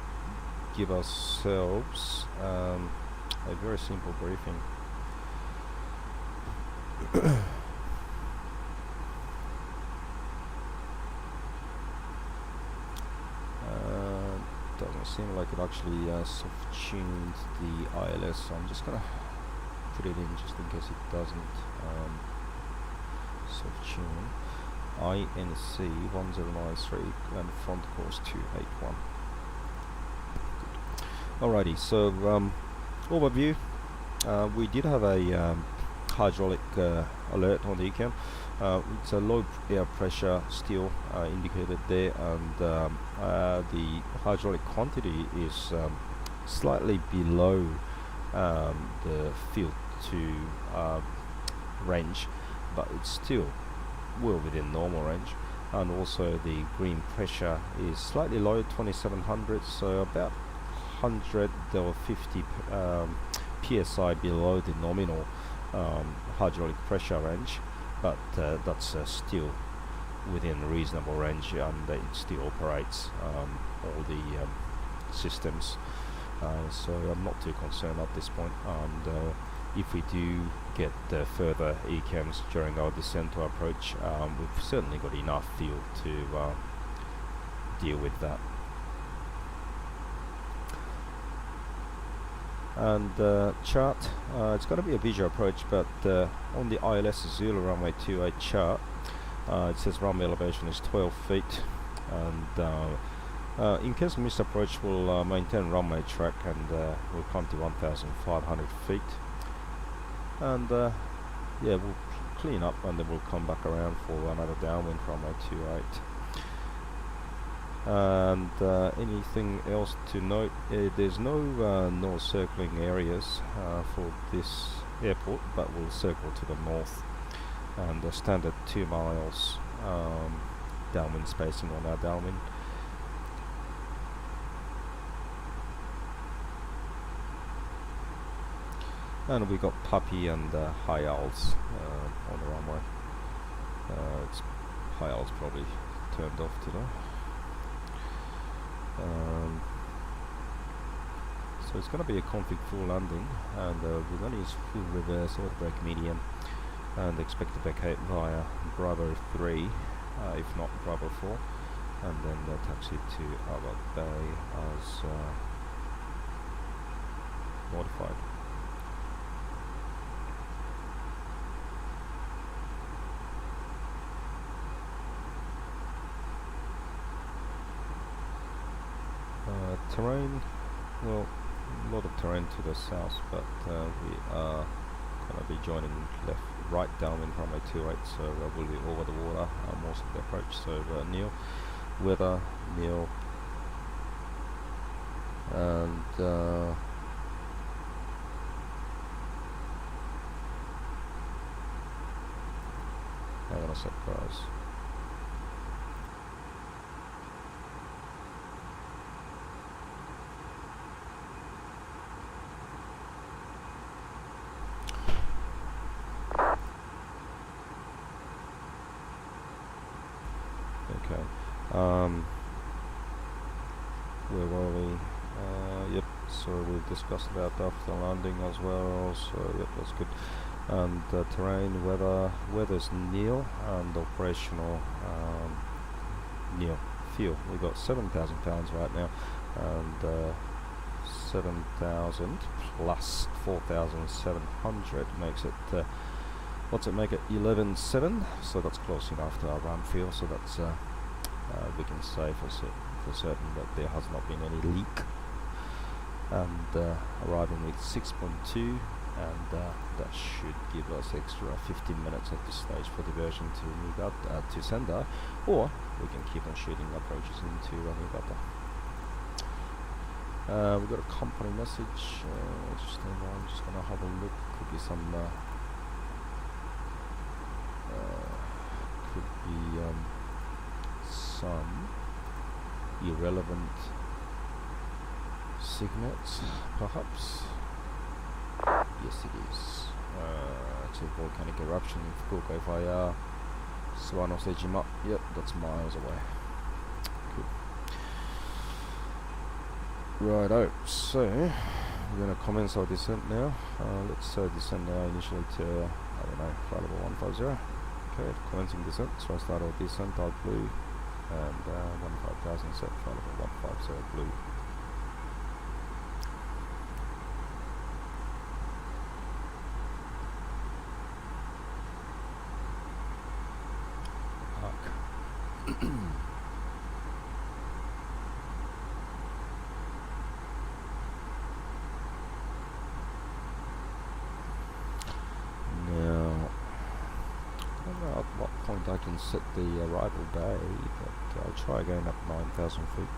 give ourselves a very simple briefing. Doesn't seem like it actually soft-tuned the ILS, so I'm just gonna put it in just in case it doesn't soft-tune. INC 1093 and front course 281. Alrighty, so overview. We did have a hydraulic alert on the ECAM. It's a low air pressure still indicated there, and the hydraulic quantity is slightly below the field to range, but it's still well within normal range. And also the green pressure is slightly low, 2700, so about 100 or 50 psi below the nominal hydraulic pressure range, but that's still within reasonable range, and it still operates all the systems, so I'm not too concerned at this point. And if we do get further ECAMs during our descent to approach, we've certainly got enough fuel to deal with that. And chart, it's going to be a visual approach, but on the ILS Zulu runway 28 chart, it says runway elevation is 12 feet, and in case of missed approach, we'll maintain runway track, and we'll come to 1,500 feet, and yeah, we'll clean up, and then we'll come back around for another downwind runway 28. And anything else to note, there's no north circling areas for this airport, but we'll circle to the north, and the standard 2 miles downwind spacing on our downwind. And we got Puppy and High Owls on the runway. It's High Owls probably turned off today. So it's going to be a config full landing, and we're going to use full reverse auto brake medium, and expect to vacate via Bravo 3, if not Bravo 4, and then taxi to our bay as modified. terrain, well, a lot of terrain to the south, but we are going to be joining right downwind runway 28, so we'll be over the water most of the approach. So Neil, weather, Neil, and hang on a sec, guys. Where were we? Yep, so we discussed about after landing as well, so yep, that's good. And terrain, weather's nil, and operational nil. Fuel, we got 7,000 pounds right now, and 7,000 plus 4,700 makes it, what's it make it, 11,700, so that's close enough to our run fuel, so that's we can say for certain that there has not been any leak. And arriving with 6.2, and that should give us extra 15 minutes at this stage for diversion to Niigata, to Sendai, or we can keep on shooting approaches into Niigata. We've got a company message. I'm just gonna have a look. Could be some some irrelevant signets, perhaps. Yes, it is. It's a volcanic eruption in Fukuoka FIR, Suwanosejima. Yep, that's miles away. Cool. Righto, so we're going to commence our descent now. Let's descend now initially to, I don't know, flight level 150. Okay, commencing descent. So I start our descent, I'll blue, and 15,000 set, flight level 150 blue. I can set the arrival day, but I'll try going up 9,000 feet.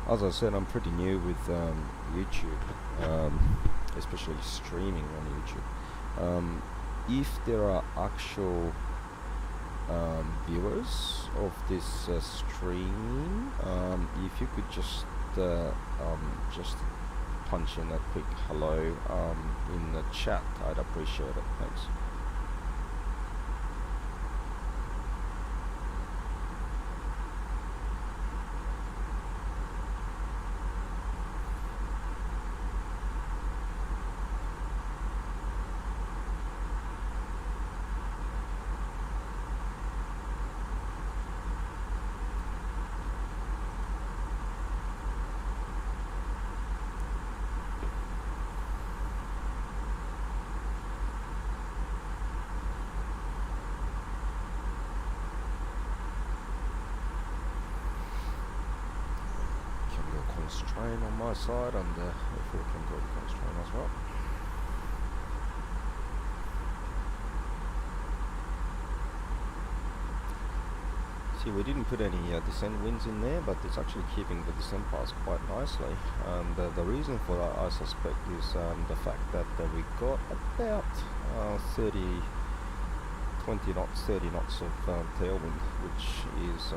As I said, I'm pretty new with YouTube, especially streaming on YouTube. If there are actual viewers of this stream, if you could just punch in a quick hello in the chat, I'd appreciate it. Thanks. Constraint on my side, and if we can go to constraint as well. See, we didn't put any descent winds in there, but it's actually keeping the descent paths quite nicely. And the reason for that, I suspect, is the fact that we got about 20 knots, 30 knots of tailwind, which is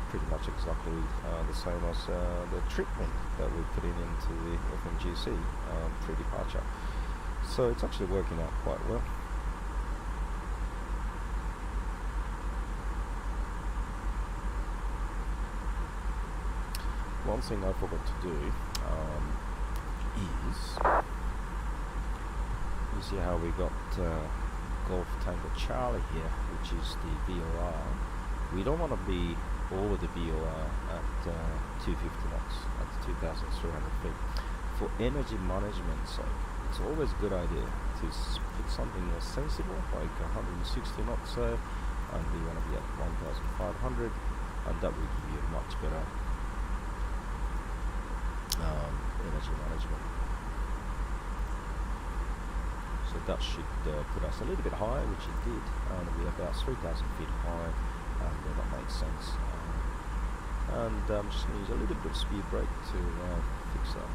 pretty much exactly the same as the treatment that we put into the FMGC pre-departure. So it's actually working out quite well. One thing I forgot to do is, you see how we got Golf Tango Charlie here, which is the VOR. We don't want to be over the VOR at 250 knots at 2,300 feet. For energy management sake, it's always a good idea to put something more sensible, like 160 knots, and we want to be at 1,500, and that will give you a much better energy management. So that should put us a little bit higher, which it did, and we're about 3,000 feet high, and that makes sense. And I'm just going to use a little bit of speed brake to fix that.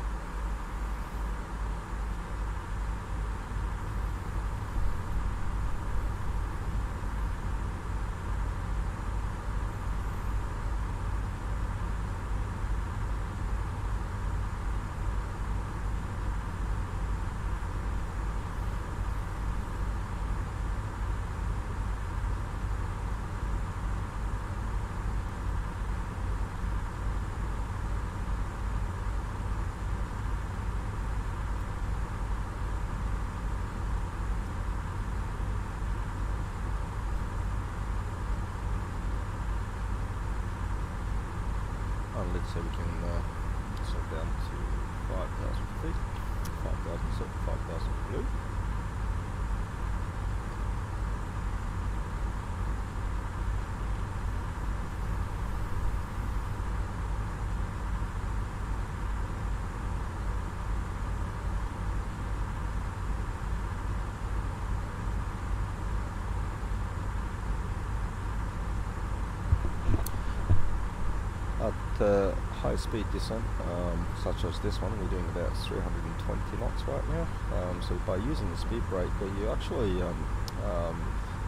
Let's say we can slow down to 5,000 feet, 5,000 blue. At high-speed descent, such as this one, we're doing about 320 knots right now. So by using the speed brake, you're actually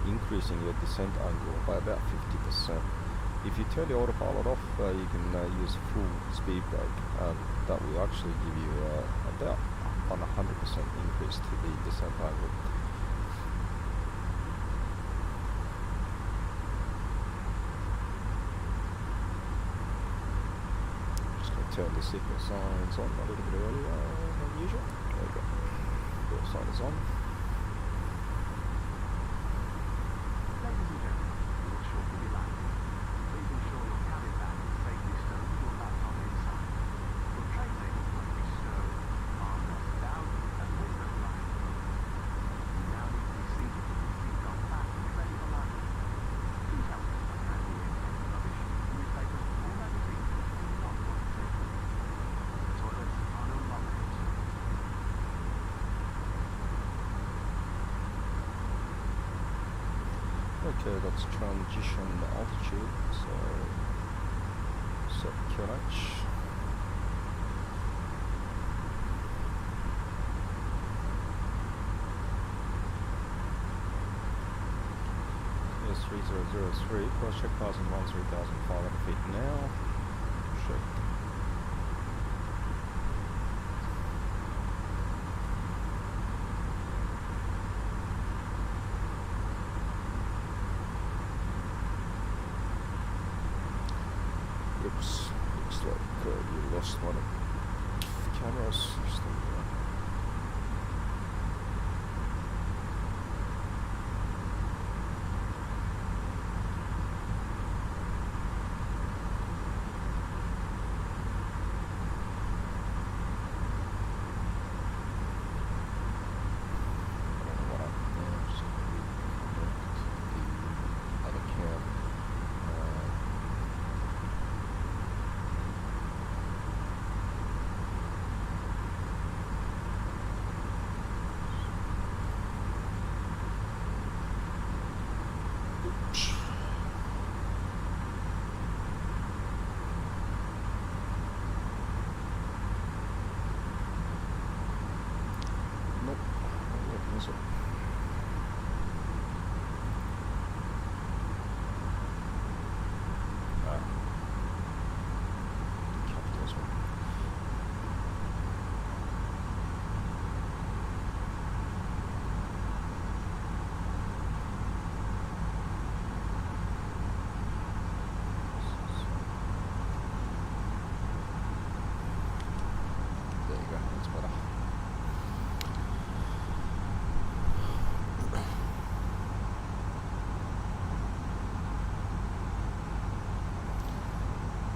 increasing your descent angle by about 50%. If you turn the autopilot off, you can use full speed brake, and that will actually give you about 100% increase to the descent angle. Turn the signal signs on a little bit earlier than usual. There we go. Door sign is on. Ladies and gentlemen, we're short to be landing. Please ensure your cabin bag is safely stowed with your laptop inside. Your tray tables must be stowed, armrests down, and window blinds open. You now need to be seated with your seatbelt fastened and ready for landing. Please help us by handing in any rubbish, newspapers, or magazines that you do not want to take with you. The toilets are no longer in service. Okay, that's transition altitude, so set QNH. Here's 3003, cross check passing 13,500 feet now. Check. Oops, looks like we lost one of the cameras.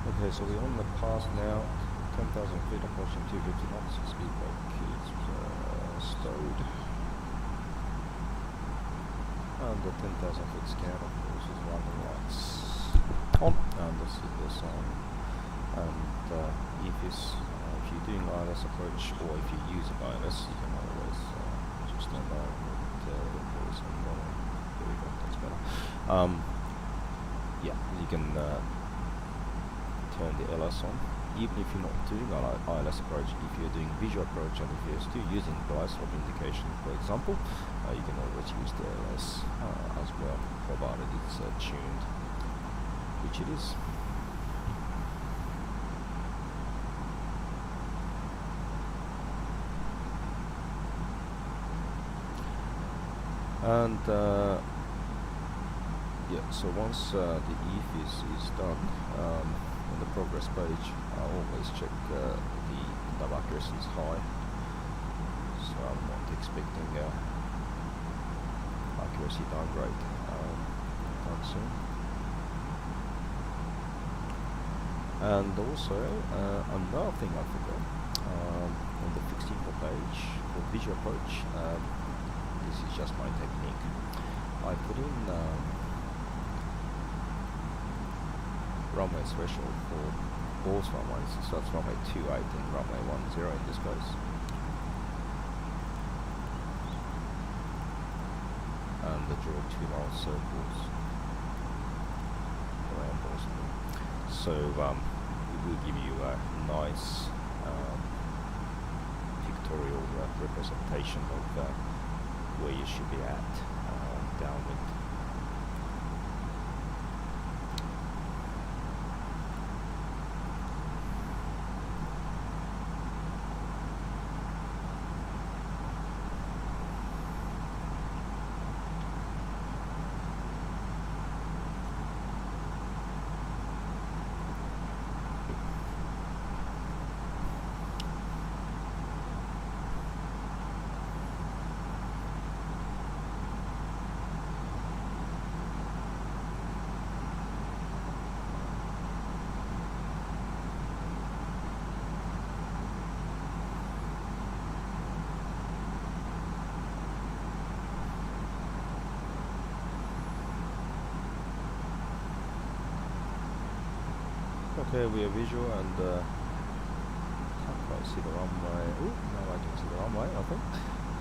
Okay, so we're on the path now. 10,000 feet, approaching 250 knots. Speed brake is stowed. And the 10,000 foot scan, of course, is running lights on, and the seatbelts on. And if you're doing ILS approach, or if you're using ILS, you can always just stand by and voice and there we go, that's better. Yeah, you can turn the LS on, even if you're not doing ILS approach. If you're doing visual approach and if you're still using blind spot indication, for example, you can always use the LS as well, provided it's tuned, which it is. And yeah, so once the EFIS is done, on the progress page, I always check the dub accuracy is high, so I'm not expecting accuracy downgrade anytime soon. And also another thing I forgot, on the fixed info page for visual approach, this is just my technique. I put in runway threshold for both runways, so that's runway 28 and runway 10 in this case. And I draw 2 mile circles around Boston. So it will give you a nice pictorial representation of where you should be at downwind. Okay, we are visual and can't quite see the runway. Ooh, now I can see the runway, I think.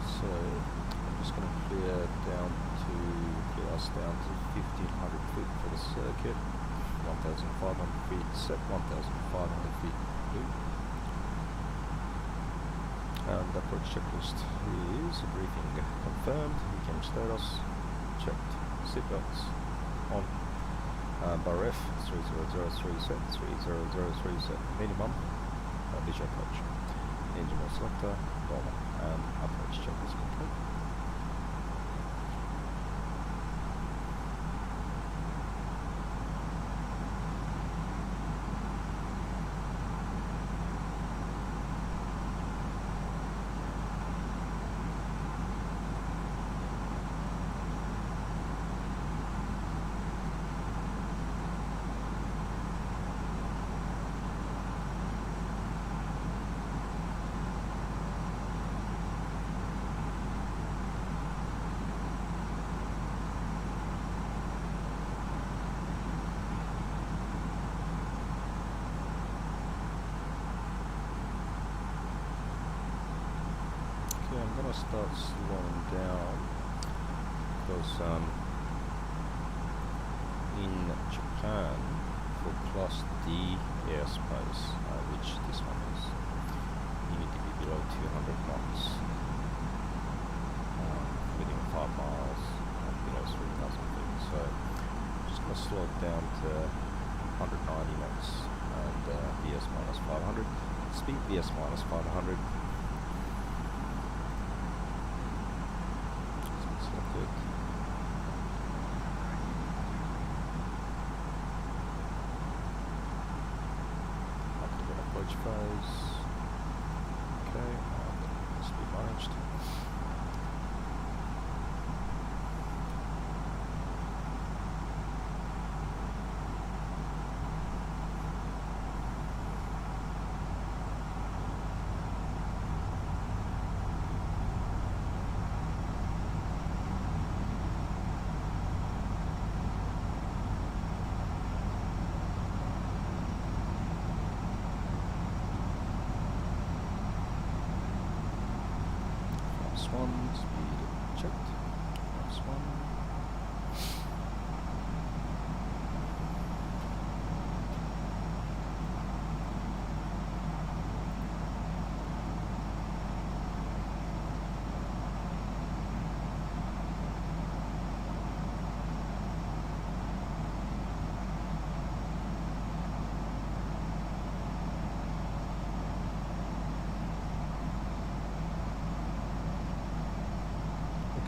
So I'm just going to clear us down to 1,500 feet for the circuit. 1,500 feet set, 1,500 feet blue. And the approach checklist is briefing confirmed. Weekend status checked. Seatbelts on. Bar F 3003 set, 3003 set minimum, visual approach. Engine mode selector, normal, and approach check is complete. I'm gonna start slowing down because in Japan for Class D airspace, which this one is, you need to be below 200 knots within 5 miles and below 3,000 feet. So I'm just gonna slow it down to 190 knots and VS minus 500. Speed VS minus 500. Phase. Okay, must be managed. -1, speed checked, -1.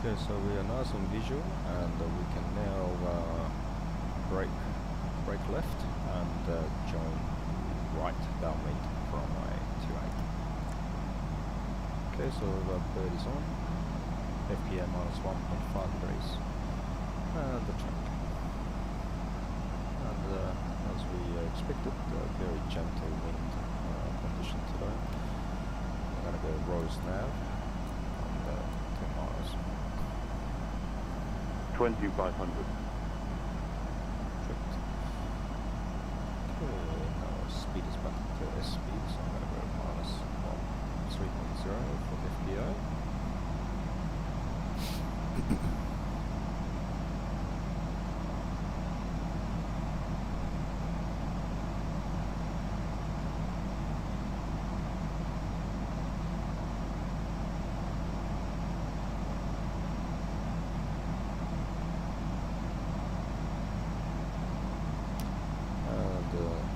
Okay, so we are nice and visual, and we can now brake left and join right downwind from 28. Okay, so bird is on, FPM -1.5 degrees, and the track. And as we expected, very gentle wind condition today. I'm gonna go Rose now, and 10 miles. 2500. Checked. Okay, now speed is back to S speed, so I'm going to go -3.0 for FPA.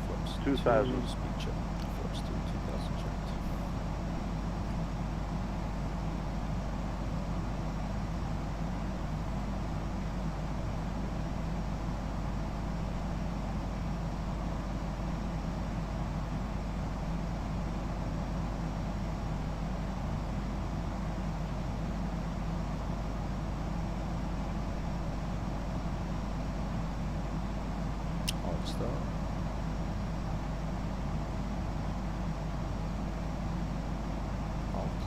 Flaps 2000. Speed check. Flaps to 2000 checked. On start. Alt.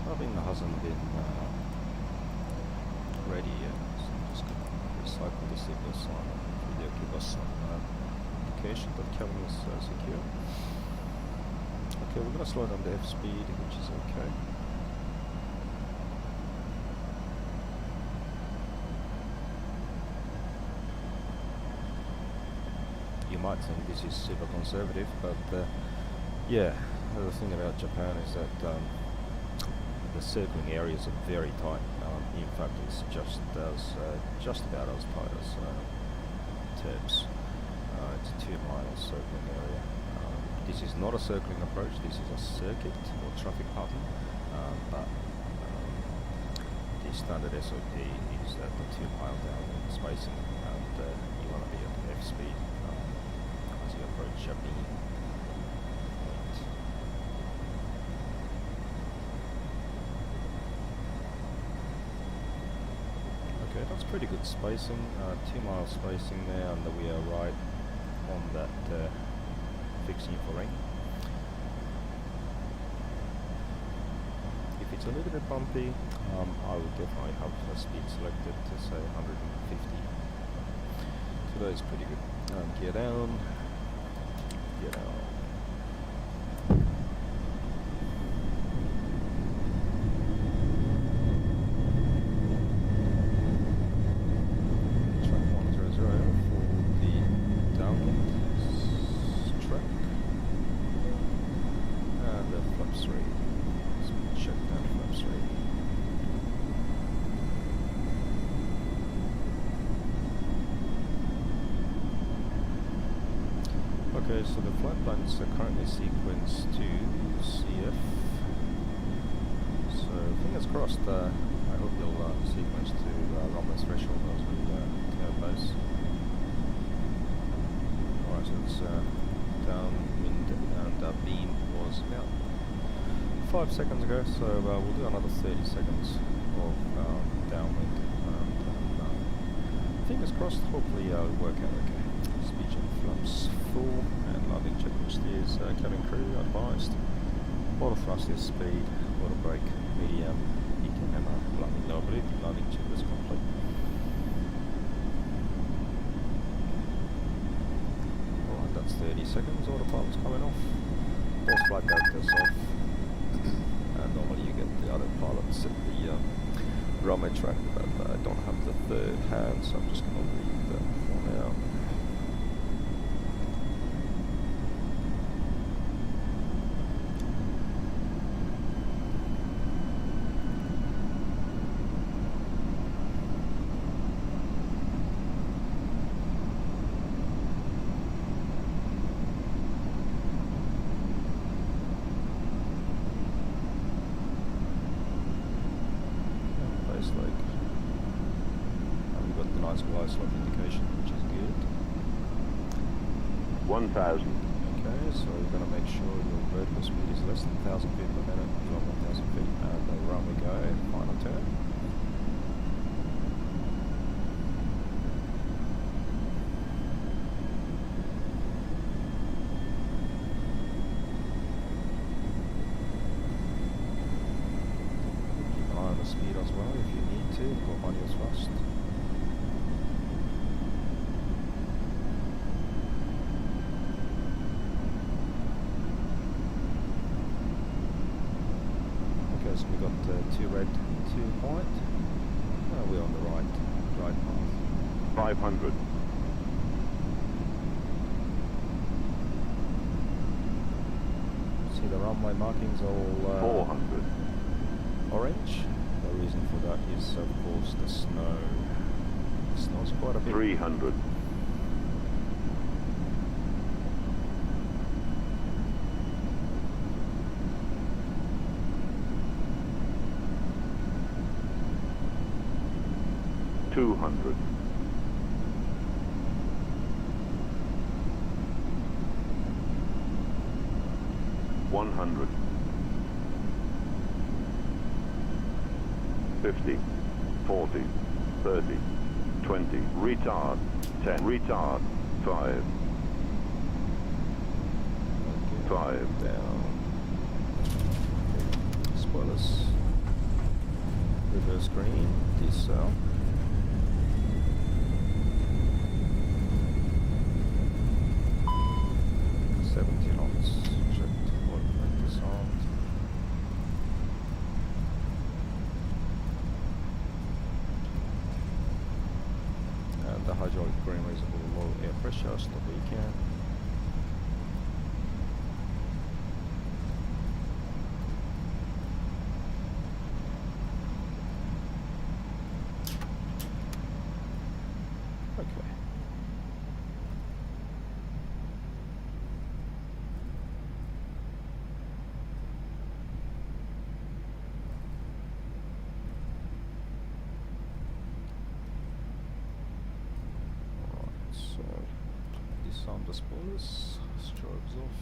Cabin hasn't been ready yet, so I'm just going to recycle the signal sign and hopefully give us some indication that cabin is secure. Okay, we're going to slow down the F speed, which is okay. You might think this is super conservative, but yeah, the thing about Japan is that the circling areas are very tight. In fact, it's just about as tight as Terps. It's a 2-mile circling area. This is not a circling approach. This is a circuit or traffic pattern, but the standard SOP is that the 2-mile downwind spacing, and you want to be at F speed as you approach Japan. Okay, that's pretty good spacing, 2-mile spacing there, and we are right on that fixing for ring. If it's a little bit bumpy, I would definitely have a speed selected to say 150. So that is pretty good. Gear down, gear down. Okay, so the flight plans are currently sequenced to CF. So fingers crossed, I hope you'll sequence to Romulus threshold as we turbos. Alright, so it's downwind, and beam was about 5 seconds ago, so we'll do another 30 seconds of downwind. And, fingers crossed, hopefully it'll work out okay. Speed engine flaps full, and landing checklist is cabin crew advised. Auto thrust is speed, auto brake medium, EKM landing normally, landing checklist complete. Alright, that's 30 seconds, autopilot's coming off. Force flight director's off. And normally you get the other pilots at the runway track, but I don't have the third hand, so I'm just going to leave that for now. Glide slope indication, which is good. 1,000. Okay, so you're going to make sure your vertical speed is less than 1,000 feet per minute, below 1,000 feet, and the run we go, final turn. Keep an eye on the speed as well if you need to, go manual thrust. So we got 2 red, 2 white. We're on the right path. 500. See the runway markings all 400. orange. The reason for that is of course the snow. It snows quite a bit. 300. 200. 100. 50. 40. 30. 20. Retard. 10. Retard. 5. 5. Down. Spoilers. Reverse green. Decel. 70 knots. Checked. What make the sound. And the hydraulic green is below air pressure. Stop where you can. Okay. Alright, so disarm the spoilers, strobes off,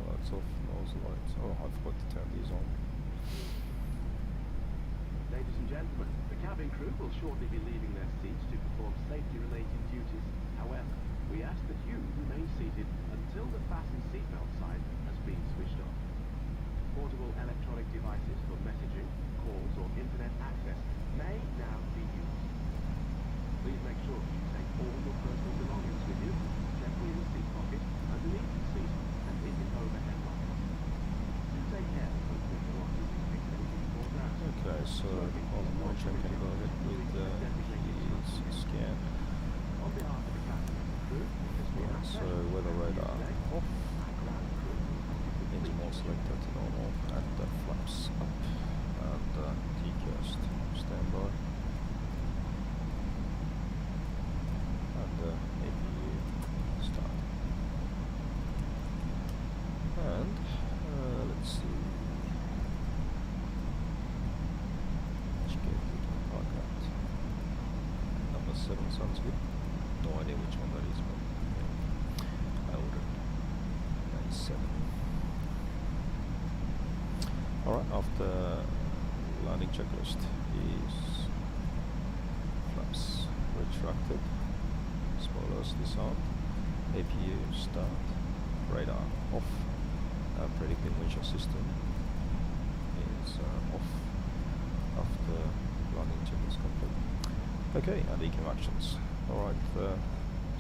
lights off, nose lights. Oh, I forgot to turn these on. Ladies and gentlemen, the cabin crew will shortly be leaving their seats to perform safety-related duties. However, we ask that you remain seated until the fasten seatbelt sign has been switched off. Portable electronic devices for messaging, calls, or internet access may now be used. Please make sure that you take all your personal belongings with you, carefully in the seat pocket, underneath the seat, and in the overhead locker. Do take care of those window lockers in case anything falls out. Okay, so all the monitoring can go ahead with his scan. On behalf of the captain and crew, this will Yeah, so weather radar off, engine mode selected to normal, and the flaps up, and TCast standby, and APU start. And let's see. Which gate we can park at? Number 7 sounds good. No idea which one that is, but yeah, I ordered 97. Alright, after landing checklist is flaps retracted, spoilers disarmed, APU start, radar off, predicting windshield system is off after running check is complete. Okay, and ECAM actions. Alright,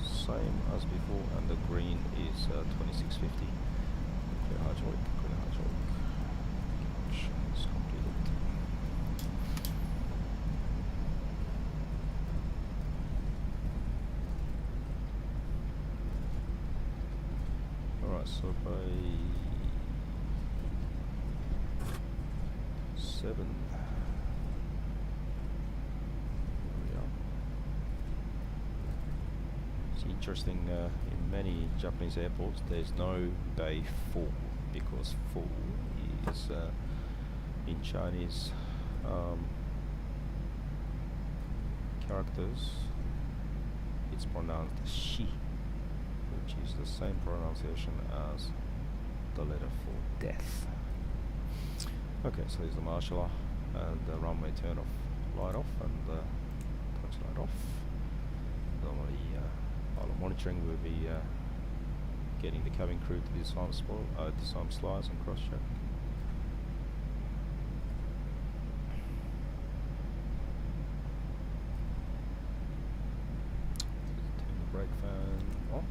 same as before, and the green is 2650. Clear hydraulic, clear hydraulic. Actions completed. Alright, so by 7. Interesting, in many Japanese airports there's no bay full, because full is in Chinese characters it's pronounced shi, which is the same pronunciation as the letter for death. Okay, so there's the marshaller and the runway turn off, light off, and touch light off. Normally pilot monitoring will be getting the cabin crew to disarm slides and cross check. Turn the brake fan on.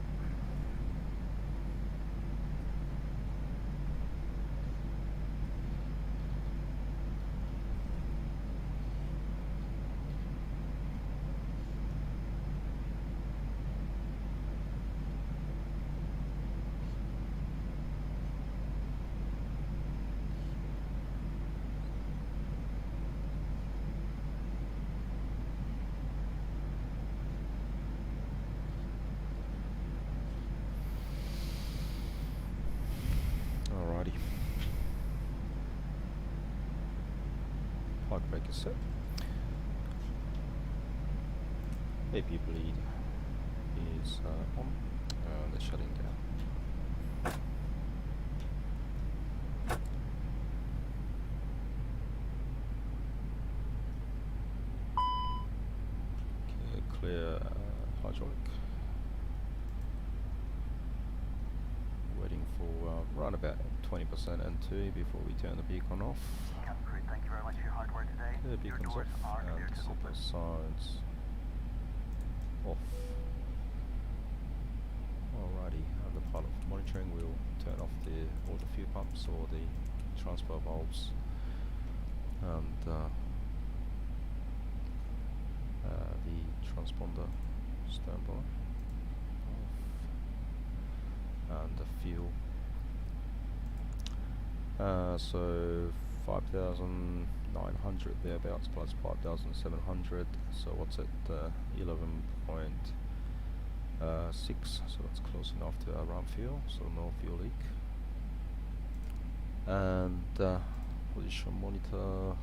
Alrighty. Park brake is set. AP bleed is on. They're shutting down. Okay, clear hydraulic. Waiting for around about 20% N2 before we turn the beacon off. Cabin crew, thank you very much for your hard work today. The Your beacon's doors off are clear and to seatbelt open. signs off. Alrighty, the pilot monitoring will turn off all the fuel pumps or the transfer valves, and the transponder standby off, and the fuel. So 5,900 thereabouts plus 5,700. So what's it? 11.6. So that's close enough to our run fuel. So no fuel leak. And position monitor.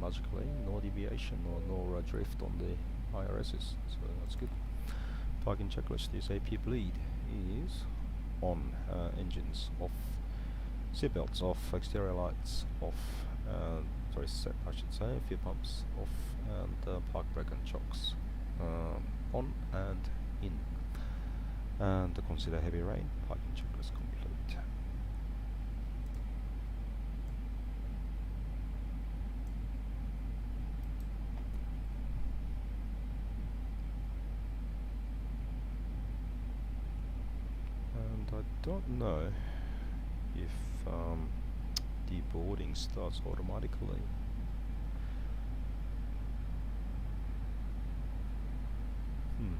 Magically, no deviation or no drift on the IRSs. So that's good. Parking checklist is AP bleed is on. Engines off. Seatbelts off, exterior lights off, sorry, set I should say, fuel pumps off, and park brake and chocks on and in. And consider heavy rain, parking checklist complete. And I don't know if deboarding starts automatically. Not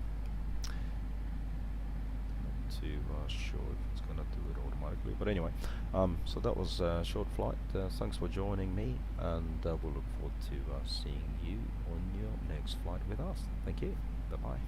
too sure if it's going to do it automatically, but anyway, so that was a short flight. Thanks for joining me, and we'll look forward to seeing you on your next flight with us. Thank you. Bye bye.